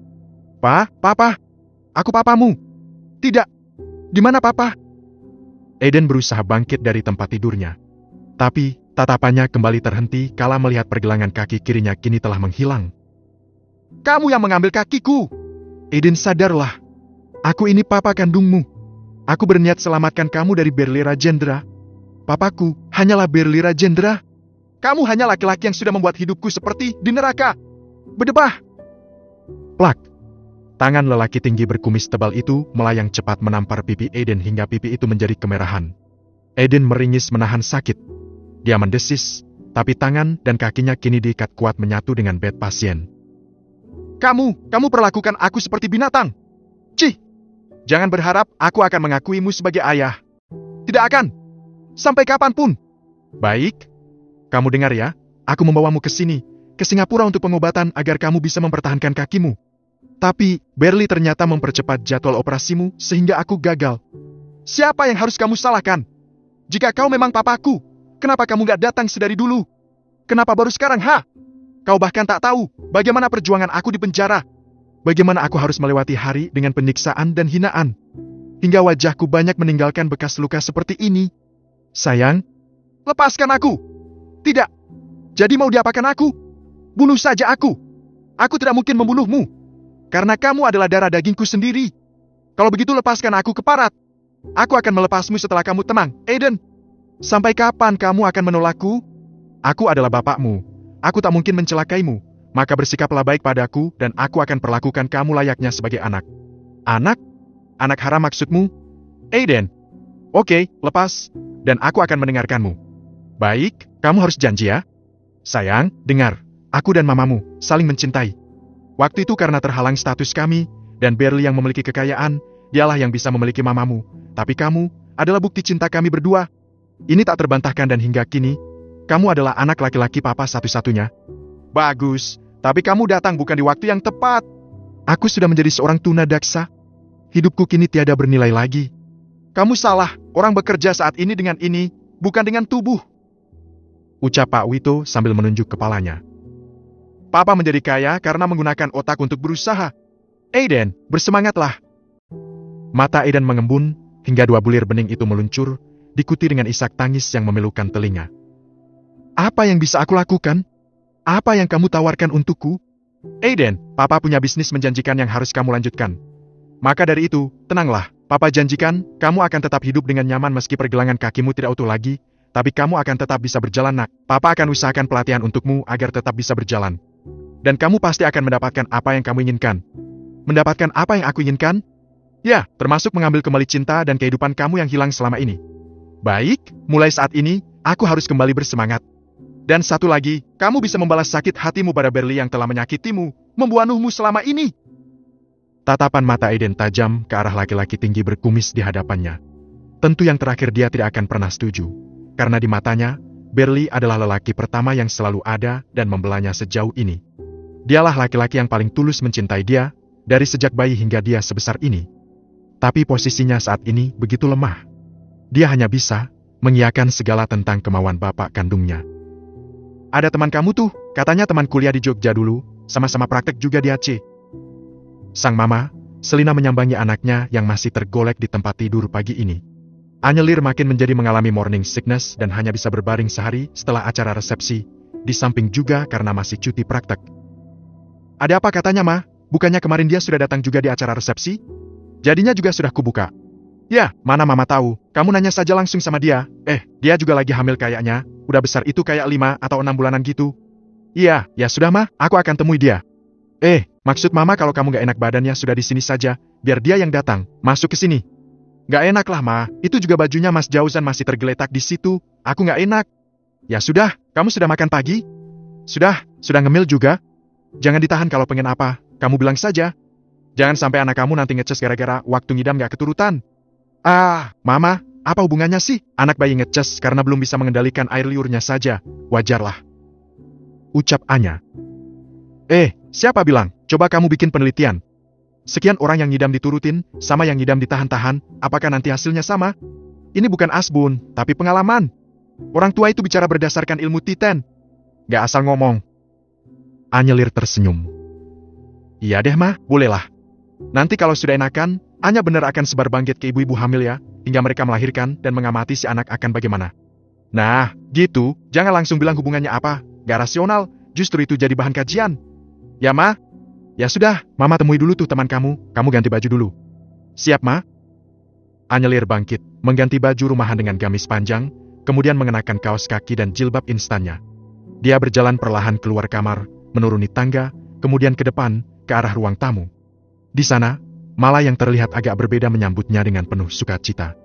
Papa? Aku papamu. Tidak. Di mana Papa? Aiden berusaha bangkit dari tempat tidurnya. Tapi, tatapannya kembali terhenti kala melihat pergelangan kaki kirinya kini telah menghilang. Kamu yang mengambil kakiku! Aiden, sadarlah. Aku ini papa kandungmu. Aku berniat selamatkan kamu dari Berli Rajendra. Papaku hanyalah Berli Rajendra. Kamu hanya laki-laki yang sudah membuat hidupku seperti di neraka. Berdebah! Plak! Tangan lelaki tinggi berkumis tebal itu melayang cepat menampar pipi Aiden hingga pipi itu menjadi kemerahan. Aiden meringis menahan sakit. Dia mendesis, tapi tangan dan kakinya kini diikat kuat menyatu dengan bed pasien. Kamu perlakukan aku seperti binatang. Cih! Jangan berharap aku akan mengakuimu sebagai ayah. Tidak akan. Sampai kapanpun. Baik. Kamu dengar ya, aku membawamu ke sini, ke Singapura untuk pengobatan agar kamu bisa mempertahankan kakimu. Tapi, Berli ternyata mempercepat jadwal operasimu sehingga aku gagal. Siapa yang harus kamu salahkan? Jika kau memang papaku, kenapa kamu gak datang sedari dulu? Kenapa baru sekarang, ha? Kau bahkan tak tahu bagaimana perjuangan aku di penjara. Bagaimana aku harus melewati hari dengan penyiksaan dan hinaan. Hingga wajahku banyak meninggalkan bekas luka seperti ini. Sayang, lepaskan aku. Tidak. Jadi mau diapakan aku? Bunuh saja aku. Aku tidak mungkin membunuhmu. Karena kamu adalah darah dagingku sendiri. Kalau begitu lepaskan aku ke Parat. Aku akan melepasmu setelah kamu tenang, Aiden. Sampai kapan kamu akan menolakku? Aku adalah bapakmu. Aku tak mungkin mencelakaimu. Maka bersikaplah baik padaku dan aku akan perlakukan kamu layaknya sebagai anak. Anak? Anak haram maksudmu? Aiden. Oke, lepas. Dan aku akan mendengarkanmu. Baik, kamu harus janji ya. Sayang, dengar. Aku dan mamamu saling mencintai. Waktu itu karena terhalang status kami, dan Berli yang memiliki kekayaan, dialah yang bisa memiliki mamamu. Tapi kamu adalah bukti cinta kami berdua. Ini tak terbantahkan dan hingga kini, kamu adalah anak laki-laki papa satu-satunya. Bagus, tapi kamu datang bukan di waktu yang tepat. Aku sudah menjadi seorang tunadaksa. Hidupku kini tiada bernilai lagi. Kamu salah, orang bekerja saat ini dengan ini, bukan dengan tubuh. Ucap Pak Wito sambil menunjuk kepalanya. Papa menjadi kaya karena menggunakan otak untuk berusaha. Aiden, bersemangatlah. Mata Aiden mengembun, hingga 2 bulir bening itu meluncur, diikuti dengan isak tangis yang memilukan telinga. Apa yang bisa aku lakukan? Apa yang kamu tawarkan untukku? Aiden, Papa punya bisnis menjanjikan yang harus kamu lanjutkan. Maka dari itu, tenanglah. Papa janjikan, kamu akan tetap hidup dengan nyaman meski pergelangan kakimu tidak utuh lagi, tapi kamu akan tetap bisa berjalan, nak. Papa akan usahakan pelatihan untukmu agar tetap bisa berjalan. Dan kamu pasti akan mendapatkan apa yang kamu inginkan. Mendapatkan apa yang aku inginkan? Ya, termasuk mengambil kembali cinta dan kehidupan kamu yang hilang selama ini. Baik, mulai saat ini, aku harus kembali bersemangat. Dan satu lagi, kamu bisa membalas sakit hatimu pada Berli yang telah menyakitimu, membunuhmu selama ini. Tatapan mata Aiden tajam ke arah laki-laki tinggi berkumis di hadapannya. Tentu yang terakhir dia tidak akan pernah setuju. Karena di matanya, Berli adalah lelaki pertama yang selalu ada dan membelanya sejauh ini. Dialah laki-laki yang paling tulus mencintai dia, dari sejak bayi hingga dia sebesar ini. Tapi posisinya saat ini begitu lemah. Dia hanya bisa mengiyakan segala tentang kemauan bapak kandungnya. Ada teman kamu tuh, katanya teman kuliah di Jogja dulu, sama-sama praktek juga di Aceh. Sang mama, Selina menyambangi anaknya yang masih tergolek di tempat tidur pagi ini. Anyelir makin menjadi mengalami morning sickness dan hanya bisa berbaring sehari setelah acara resepsi, di samping juga karena masih cuti praktek. Ada apa katanya, Ma? Bukannya kemarin dia sudah datang juga di acara resepsi? Jadinya juga sudah kubuka. Ya, mana mama tahu, kamu nanya saja langsung sama dia. Dia juga lagi hamil kayaknya, udah besar itu kayak 5 atau 6 bulanan gitu. Iya, ya sudah Ma, aku akan temui dia. Maksud mama kalau kamu gak enak badannya sudah di sini saja, biar dia yang datang, masuk ke sini. Gak enak lah Ma, itu juga bajunya Mas Jauzan masih tergeletak di situ, aku gak enak. Ya sudah, kamu sudah makan pagi? Sudah ngemil juga? Jangan ditahan kalau pengen apa, kamu bilang saja. Jangan sampai anak kamu nanti ngeces gara-gara waktu ngidam gak keturutan. Mama, apa hubungannya sih? Anak bayi ngeces karena belum bisa mengendalikan air liurnya saja, wajarlah. Ucap Anya. Siapa bilang? Coba kamu bikin penelitian. Sekian orang yang ngidam diturutin, sama yang ngidam ditahan-tahan, apakah nanti hasilnya sama? Ini bukan asbun, tapi pengalaman. Orang tua itu bicara berdasarkan ilmu titen. Gak asal ngomong. Anyelir tersenyum. Iya deh Ma, bolehlah. Nanti kalau sudah enakan, Anya benar akan sebar bangkit ke ibu-ibu hamil ya, hingga mereka melahirkan dan mengamati si anak akan bagaimana. Nah, gitu, jangan langsung bilang hubungannya apa, gak rasional, justru itu jadi bahan kajian. Ya Ma? Ya sudah, Mama temui dulu tuh teman kamu ganti baju dulu. Siap Ma? Anyelir bangkit, mengganti baju rumahan dengan gamis panjang, kemudian mengenakan kaos kaki dan jilbab instannya. Dia berjalan perlahan keluar kamar, menuruni tangga, kemudian ke depan, ke arah ruang tamu. Di sana, Mala yang terlihat agak berbeda menyambutnya dengan penuh sukacita.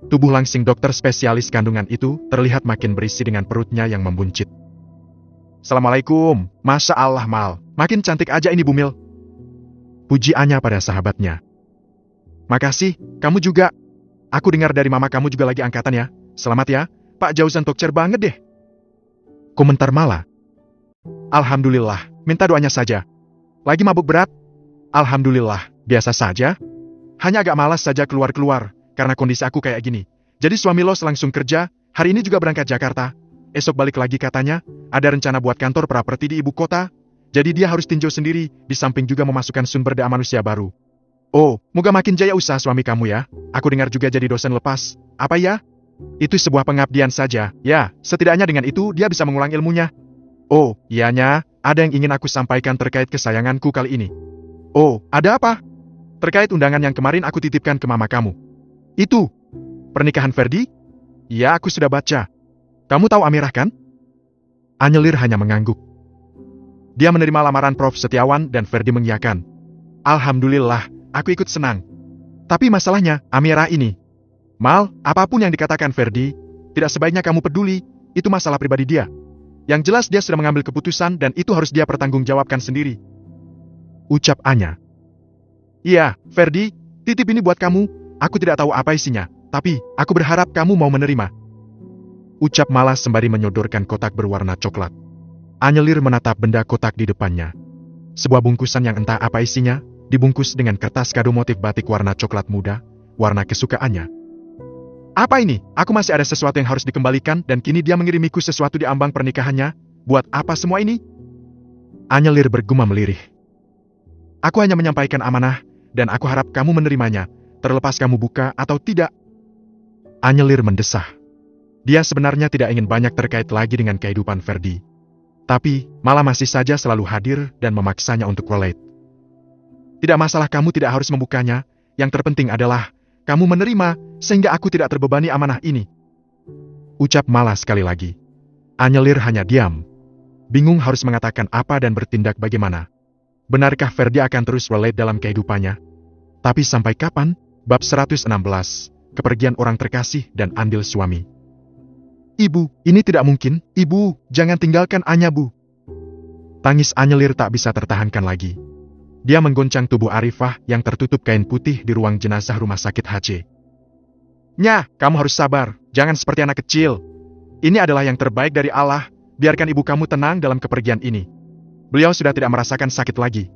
Tubuh langsing dokter spesialis kandungan itu terlihat makin berisi dengan perutnya yang membuncit. Assalamualaikum, Masya Allah Mal, makin cantik aja ini Bumil. Puji Anya pada sahabatnya. Makasih, kamu juga. Aku dengar dari mama kamu juga lagi angkatan ya. Selamat ya, Pak Jauzan tokcer banget deh. Komentar Mala. Alhamdulillah, minta doanya saja. Lagi mabuk berat? Alhamdulillah, biasa saja. Hanya agak malas saja keluar-keluar, karena kondisi aku kayak gini. Jadi suami Los langsung kerja, hari ini juga berangkat Jakarta. Esok balik lagi katanya, ada rencana buat kantor properti di ibu kota. Jadi dia harus tinjau sendiri, di samping juga memasukkan sumber daya manusia baru. Oh, moga makin jaya usaha suami kamu ya. Aku dengar juga jadi dosen lepas. Apa ya? Itu sebuah pengabdian saja. Ya, setidaknya dengan itu dia bisa mengulang ilmunya. Oh, iyanya, ada yang ingin aku sampaikan terkait kesayanganku kali ini. Oh, ada apa? Terkait undangan yang kemarin aku titipkan ke mama kamu. Itu, pernikahan Ferdi? Ya, aku sudah baca. Kamu tahu Amirah kan? Anyelir hanya mengangguk. Dia menerima lamaran Prof. Setiawan dan Ferdi mengiyakan. Alhamdulillah, aku ikut senang. Tapi masalahnya, Amirah ini. Mal, apapun yang dikatakan Ferdi, tidak sebaiknya kamu peduli, itu masalah pribadi dia. Yang jelas dia sudah mengambil keputusan dan itu harus dia pertanggungjawabkan sendiri. Ucap Anya. Iya, Ferdi, titip ini buat kamu, aku tidak tahu apa isinya, tapi aku berharap kamu mau menerima. Ucap Malas sembari menyodorkan kotak berwarna coklat. Anyelir menatap benda kotak di depannya. Sebuah bungkusan yang entah apa isinya, dibungkus dengan kertas kado motif batik warna coklat muda, warna kesukaannya. Apa ini? Aku masih ada sesuatu yang harus dikembalikan dan kini dia mengirimiku sesuatu di ambang pernikahannya. Buat apa semua ini? Anyelir bergumam lirih. Aku hanya menyampaikan amanah, dan aku harap kamu menerimanya, terlepas kamu buka atau tidak. Anyelir mendesah. Dia sebenarnya tidak ingin banyak terkait lagi dengan kehidupan Ferdi. Tapi, malah masih saja selalu hadir dan memaksanya untuk relate. Tidak masalah kamu tidak harus membukanya, yang terpenting adalah, kamu menerima, sehingga aku tidak terbebani amanah ini. Ucap Malas sekali lagi. Anyelir hanya diam. Bingung harus mengatakan apa dan bertindak bagaimana. Benarkah Ferdi akan terus relate dalam kehidupannya? Tapi sampai kapan? Bab 116, kepergian orang terkasih dan andil suami. Ibu, ini tidak mungkin. Ibu, jangan tinggalkan Anya, Bu. Tangis Anyelir tak bisa tertahankan lagi. Dia menggoncang tubuh Arifah yang tertutup kain putih di ruang jenazah rumah sakit HC. Nya, kamu harus sabar. Jangan seperti anak kecil. Ini adalah yang terbaik dari Allah. Biarkan ibu kamu tenang dalam kepergian ini. Beliau sudah tidak merasakan sakit lagi.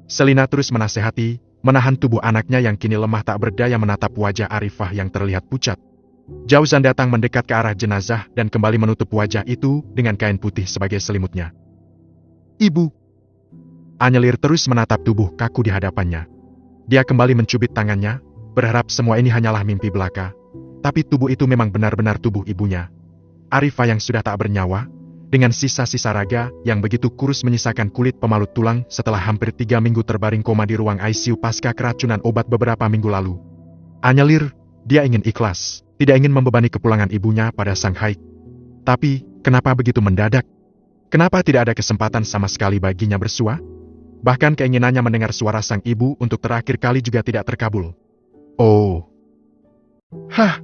Selina terus menasehati, menahan tubuh anaknya yang kini lemah tak berdaya menatap wajah Arifah yang terlihat pucat. Jauzan datang mendekat ke arah jenazah dan kembali menutup wajah itu dengan kain putih sebagai selimutnya. Ibu. Anyelir terus menatap tubuh kaku di hadapannya. Dia kembali mencubit tangannya, berharap semua ini hanyalah mimpi belaka. Tapi tubuh itu memang benar-benar tubuh ibunya. Arifah yang sudah tak bernyawa, dengan sisa-sisa raga yang begitu kurus menyisakan kulit pemalut tulang setelah hampir 3 minggu terbaring koma di ruang ICU pasca keracunan obat beberapa minggu lalu. Anyelir, dia ingin ikhlas. Tidak ingin membebani kepulangan ibunya pada sang haid. Tapi, kenapa begitu mendadak? Kenapa tidak ada kesempatan sama sekali baginya bersua? Bahkan keinginannya mendengar suara sang ibu untuk terakhir kali juga tidak terkabul. Oh. Hah.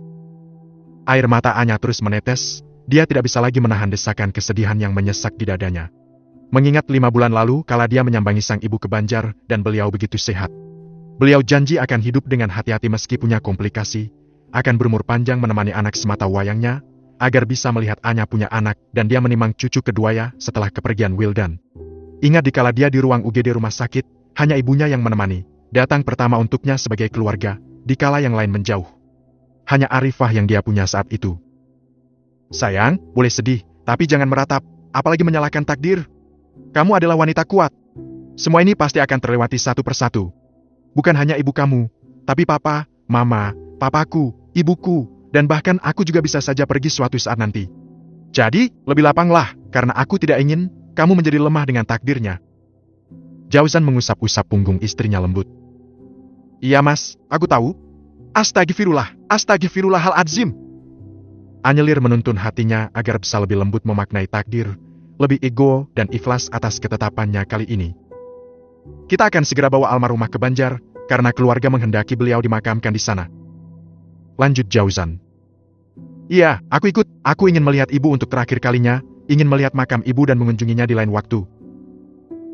Air mata Anya terus menetes, dia tidak bisa lagi menahan desakan kesedihan yang menyesak di dadanya. Mengingat 5 bulan lalu kala dia menyambangi sang ibu ke Banjar dan beliau begitu sehat. Beliau janji akan hidup dengan hati-hati meski punya komplikasi, akan berumur panjang menemani anak semata wayangnya, agar bisa melihat Anya punya anak dan dia menimang cucu keduanya setelah kepergian Wildan. Ingat dikala dia di ruang UGD rumah sakit, hanya ibunya yang menemani, datang pertama untuknya sebagai keluarga, dikala yang lain menjauh. Hanya Arifah yang dia punya saat itu. Sayang, boleh sedih, tapi jangan meratap, apalagi menyalahkan takdir. Kamu adalah wanita kuat. Semua ini pasti akan terlewati satu persatu. Bukan hanya ibu kamu, tapi papa, mama, papaku, ibuku, dan bahkan aku juga bisa saja pergi suatu saat nanti. Jadi, lebih lapanglah, karena aku tidak ingin kamu menjadi lemah dengan takdirnya. Jauzan mengusap-usap punggung istrinya lembut. Iya mas, aku tahu. Astagfirullahaladzim. Anyelir menuntun hatinya agar bisa lebih lembut memaknai takdir, lebih ego dan ikhlas atas ketetapannya kali ini. Kita akan segera bawa almarhumah ke Banjar, karena keluarga menghendaki beliau dimakamkan di sana. Lanjut Jauzan. Iya, aku ikut. Aku ingin melihat ibu untuk terakhir kalinya, ingin melihat makam ibu dan mengunjunginya di lain waktu.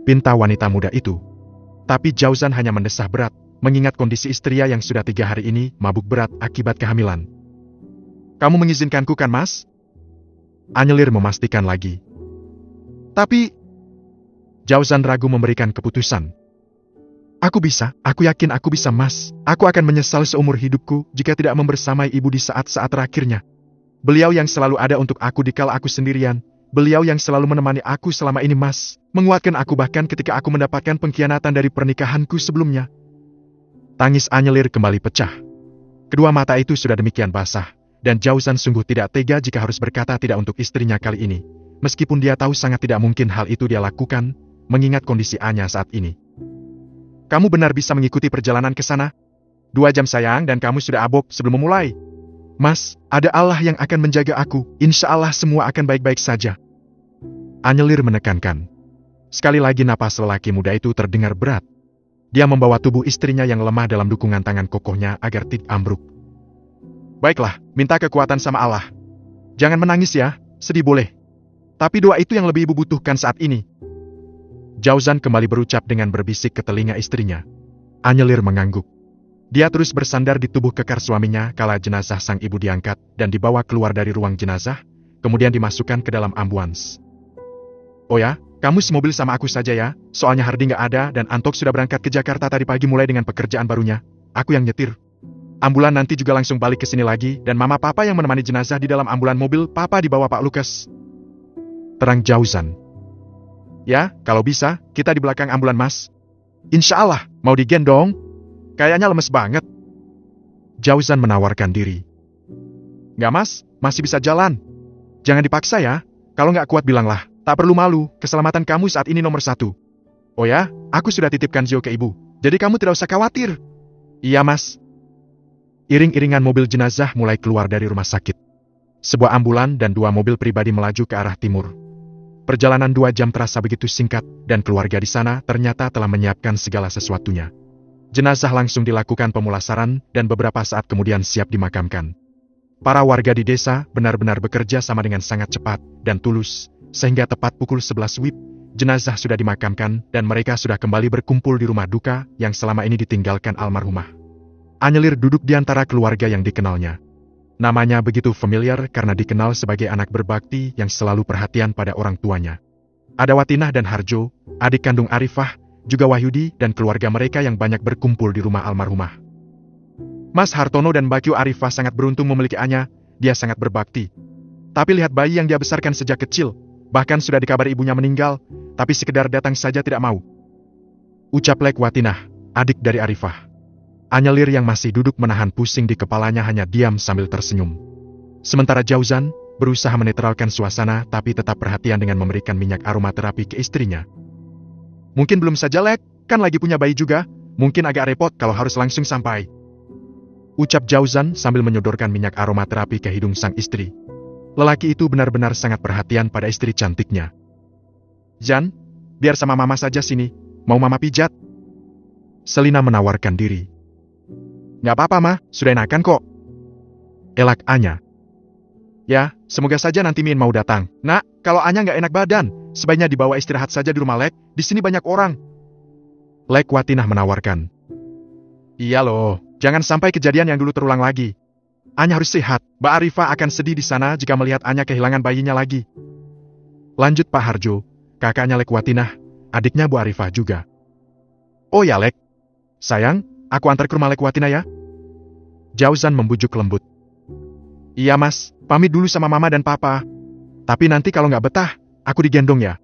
Pinta wanita muda itu. Tapi Jauzan hanya mendesah berat, mengingat kondisi istrinya yang sudah 3 hari ini mabuk berat akibat kehamilan. Kamu mengizinkanku kan, Mas? Anyelir memastikan lagi. Tapi, Jauzan ragu memberikan keputusan. Aku bisa, aku yakin aku bisa, Mas. Aku akan menyesal seumur hidupku jika tidak membersamai ibu di saat-saat terakhirnya. Beliau yang selalu ada untuk aku dikala aku sendirian. Beliau yang selalu menemani aku selama ini, Mas. Menguatkan aku bahkan ketika aku mendapatkan pengkhianatan dari pernikahanku sebelumnya. Tangis Anyelir kembali pecah. Kedua mata itu sudah demikian basah, dan Jauzan sungguh tidak tega jika harus berkata tidak untuk istrinya kali ini. meskipun dia tahu sangat tidak mungkin hal itu dia lakukan, mengingat kondisi Anya saat ini. Kamu benar bisa mengikuti perjalanan ke sana? 2 jam sayang dan kamu sudah abok sebelum memulai. Mas, ada Allah yang akan menjaga aku, insya Allah semua akan baik-baik saja. Anyelir menekankan. Sekali lagi napas lelaki muda itu terdengar berat. Dia membawa tubuh istrinya yang lemah dalam dukungan tangan kokohnya agar tidak ambruk. Baiklah, minta kekuatan sama Allah. Jangan menangis ya, sedih boleh. Tapi doa itu yang lebih ibu butuhkan saat ini. Jauzan kembali berucap dengan berbisik ke telinga istrinya. Anyelir mengangguk. Dia terus bersandar di tubuh kekar suaminya kala jenazah sang ibu diangkat dan dibawa keluar dari ruang jenazah, kemudian dimasukkan ke dalam ambulans. Oh ya, kamu semobil sama aku saja ya, soalnya Hardi nggak ada dan Antok sudah berangkat ke Jakarta tadi pagi mulai dengan pekerjaan barunya. Aku yang nyetir. Ambulan nanti juga langsung balik ke sini lagi dan mama papa yang menemani jenazah di dalam ambulan mobil papa dibawa Pak Lukas. Terang Jauzan. Ya, kalau bisa, kita di belakang ambulan mas. Insya Allah, mau digendong? Kayaknya lemes banget. Jauzan menawarkan diri. Nggak mas, masih bisa jalan. Jangan dipaksa ya, kalau nggak kuat bilanglah. Tak perlu malu, keselamatan kamu saat ini nomor 1. Oh ya, aku sudah titipkan Zio ke ibu, jadi kamu tidak usah khawatir. Iya mas. Iring-iringan mobil jenazah mulai keluar dari rumah sakit. Sebuah ambulan dan 2 mobil pribadi melaju ke arah timur. Perjalanan 2 jam terasa begitu singkat, dan keluarga di sana ternyata telah menyiapkan segala sesuatunya. Jenazah langsung dilakukan pemulasaran dan beberapa saat kemudian siap dimakamkan. Para warga di desa benar-benar bekerja sama dengan sangat cepat dan tulus, sehingga tepat pukul 11 WIB, jenazah sudah dimakamkan dan mereka sudah kembali berkumpul di rumah duka yang selama ini ditinggalkan almarhumah. Anyelir duduk di antara keluarga yang dikenalnya. Namanya begitu familiar karena dikenal sebagai anak berbakti yang selalu perhatian pada orang tuanya. Ada Watinah dan Harjo, adik kandung Arifah, juga Wahyudi dan keluarga mereka yang banyak berkumpul di rumah almarhumah. Mas Hartono dan Mbak Kyu Arifah sangat beruntung memiliki Anya, dia sangat berbakti. Tapi lihat bayi yang dia besarkan sejak kecil, bahkan sudah dikabari ibunya meninggal, tapi sekedar datang saja tidak mau. Ucap Lek Watinah, adik dari Arifah. Anyelir yang masih duduk menahan pusing di kepalanya hanya diam sambil tersenyum. Sementara Jauzan berusaha menetralkan suasana tapi tetap perhatian dengan memberikan minyak aromaterapi ke istrinya. Mungkin belum saja Lek, kan lagi punya bayi juga, mungkin agak repot kalau harus langsung sampai. Ucap Jauzan sambil menyodorkan minyak aromaterapi ke hidung sang istri. Lelaki itu benar-benar sangat perhatian pada istri cantiknya. Jan, biar sama mama saja sini, mau mama pijat? Selina menawarkan diri. Nggak apa-apa mah, sudah enakan kok. Elak Anya. Ya, semoga saja nanti Min mau datang. Nak, kalau Anya nggak enak badan, sebaiknya dibawa istirahat saja di rumah Lek, di sini banyak orang. Lek Watinah menawarkan. Iya loh, jangan sampai kejadian yang dulu terulang lagi. Anya harus sehat, Mbak Arifah akan sedih di sana jika melihat Anya kehilangan bayinya lagi. Lanjut Pak Harjo, kakaknya Lek Watinah, adiknya Bu Arifah juga. Oh ya Lek, sayang, aku antar ke rumah Lek Watinah ya. Jauzan membujuk lembut. Iya mas, pamit dulu sama mama dan papa. Tapi nanti kalau nggak betah, aku digendong ya.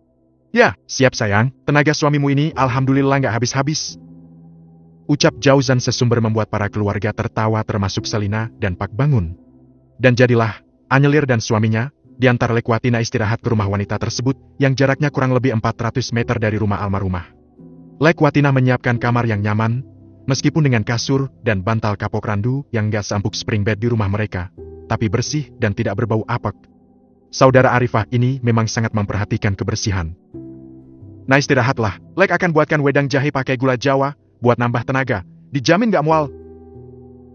Ya, siap sayang, tenaga suamimu ini alhamdulillah nggak habis-habis. Ucap Jauzan sesumber membuat para keluarga tertawa termasuk Selina dan Pak Bangun. Dan jadilah, Anyelir dan suaminya, diantar Lek Watinah istirahat ke rumah wanita tersebut yang jaraknya kurang lebih 400 meter dari rumah almarhumah. Lek Watinah menyiapkan kamar yang nyaman, meskipun dengan kasur dan bantal kapok randu yang nggak seempuk spring bed di rumah mereka, tapi bersih dan tidak berbau apek. Saudara Arifah ini memang sangat memperhatikan kebersihan. Nah istirahatlah, Lek akan buatkan wedang jahe pakai gula Jawa, buat nambah tenaga, dijamin gak mual.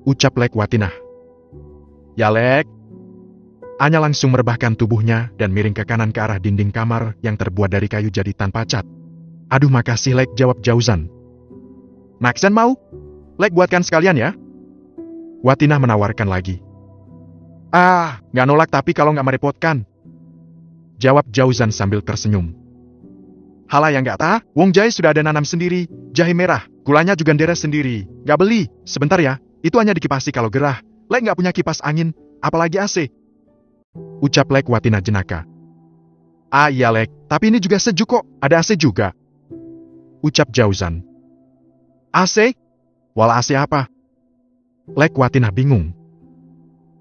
Ucap Lek Watinah. Ya Lek. Anya langsung merebahkan tubuhnya dan miring ke kanan ke arah dinding kamar yang terbuat dari kayu jadi tanpa cat. Aduh makasih Lek, jawab Jauzan. Maksan mau? Lek buatkan sekalian ya. Watinah menawarkan lagi. Ah, gak nolak tapi kalau gak merepotkan. Jawab Jauzan sambil tersenyum. Halah yang gak tahu, wong jahe sudah ada nanam sendiri, jahe merah, gulanya juga ndera sendiri, gak beli, sebentar ya, itu hanya dikipasi kalau gerah, Lek gak punya kipas angin, apalagi AC. Ucap Lek Watinah jenaka. Ah iya Lek, tapi ini juga sejuk kok, ada AC juga. Ucap Jauzan. AC? Wala AC apa? Lek Watinah bingung.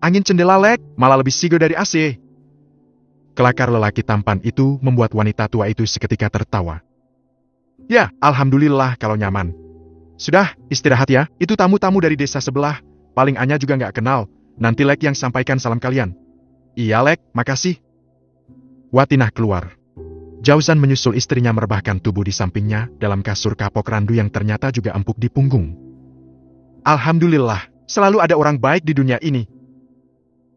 Angin jendela Lek, malah lebih seger dari AC. Kelakar lelaki tampan itu membuat wanita tua itu seketika tertawa. Ya, alhamdulillah kalau nyaman. Sudah, istirahat ya, itu tamu-tamu dari desa sebelah, paling Anya juga nggak kenal, nanti Lek yang sampaikan salam kalian. Iya Lek, makasih. Watinah keluar. Jauzan menyusul istrinya merebahkan tubuh di sampingnya dalam kasur kapok randu yang ternyata juga empuk di punggung. Alhamdulillah, selalu ada orang baik di dunia ini.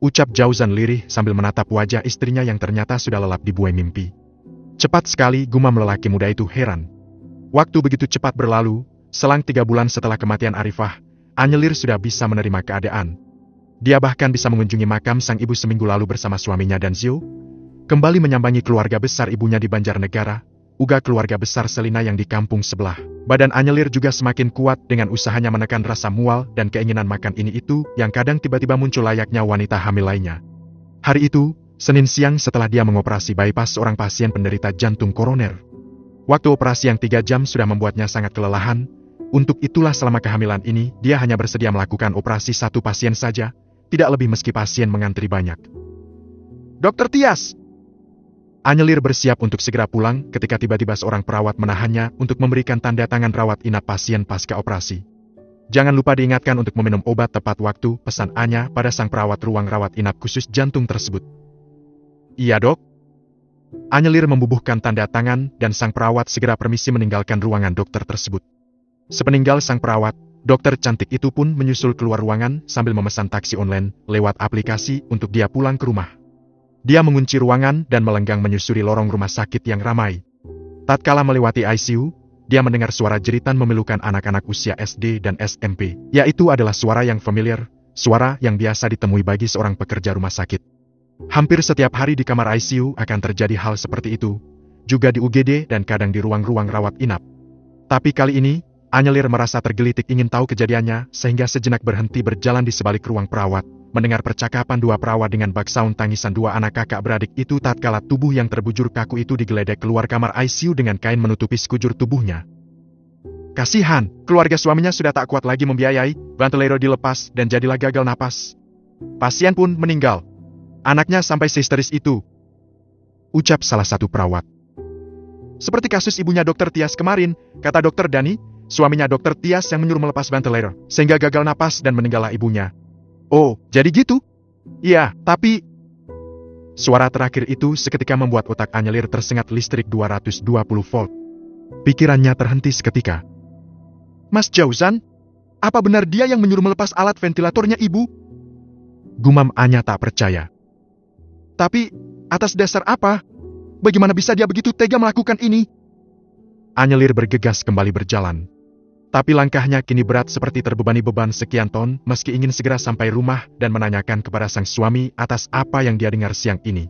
Ucap Jauzan lirih sambil menatap wajah istrinya yang ternyata sudah lelap di buai mimpi. Cepat sekali, gumam lelaki muda itu heran. Waktu begitu cepat berlalu, selang 3 bulan setelah kematian Arifah, Anyelir sudah bisa menerima keadaan. Dia bahkan bisa mengunjungi makam sang ibu seminggu lalu bersama suaminya dan Zio, kembali menyambangi keluarga besar ibunya di Banjarnegara, uga keluarga besar Selina yang di kampung sebelah. Badan Anyelir juga semakin kuat dengan usahanya menekan rasa mual dan keinginan makan ini itu yang kadang tiba-tiba muncul layaknya wanita hamil lainnya. Hari itu, Senin siang setelah dia mengoperasi bypass seorang pasien penderita jantung koroner. Waktu operasi yang 3 jam sudah membuatnya sangat kelelahan, untuk itulah selama kehamilan ini dia hanya bersedia melakukan operasi 1 pasien saja, tidak lebih meski pasien mengantri banyak. Dokter Tias! Anyelir bersiap untuk segera pulang ketika tiba-tiba seorang perawat menahannya untuk memberikan tanda tangan rawat inap pasien pasca operasi. Jangan lupa diingatkan untuk meminum obat tepat waktu, pesan Anya pada sang perawat ruang rawat inap khusus jantung tersebut. Iya dok. Anyelir membubuhkan tanda tangan dan sang perawat segera permisi meninggalkan ruangan dokter tersebut. Sepeninggal sang perawat, dokter cantik itu pun menyusul keluar ruangan sambil memesan taksi online lewat aplikasi untuk dia pulang ke rumah. Dia mengunci ruangan dan melenggang menyusuri lorong rumah sakit yang ramai. Tatkala melewati ICU, dia mendengar suara jeritan memilukan anak-anak usia SD dan SMP. Yaitu adalah suara yang familiar, suara yang biasa ditemui bagi seorang pekerja rumah sakit. Hampir setiap hari di kamar ICU akan terjadi hal seperti itu, juga di UGD dan kadang di ruang-ruang rawat inap. Tapi kali ini, Anyelir merasa tergelitik ingin tahu kejadiannya sehingga sejenak berhenti berjalan di sebalik ruang perawat. Mendengar percakapan 2 perawat dengan bak saung tangisan 2 anak kakak beradik itu tatkala tubuh yang terbujur kaku itu digeledek keluar kamar ICU dengan kain menutupi sekujur tubuhnya. Kasihan, keluarga suaminya sudah tak kuat lagi membiayai, ventilator dilepas dan jadilah gagal napas. Pasien pun meninggal. Anaknya sampai histeris itu. Ucap salah satu perawat. Seperti kasus ibunya Dokter Tias kemarin, kata Dokter Dani, suaminya Dokter Tias yang menyuruh melepas ventilator, sehingga gagal napas dan meninggallah ibunya. Oh, jadi gitu? Iya, tapi... Suara terakhir itu seketika membuat otak Anyelir tersengat listrik 220 volt. Pikirannya terhenti seketika. Mas Jauzan? Apa benar dia yang menyuruh melepas alat ventilatornya ibu? Gumam Anya tak percaya. Tapi, atas dasar apa? Bagaimana bisa dia begitu tega melakukan ini? Anyelir bergegas kembali berjalan. Tapi langkahnya kini berat seperti terbebani beban sekian ton meski ingin segera sampai rumah dan menanyakan kepada sang suami atas apa yang dia dengar siang ini.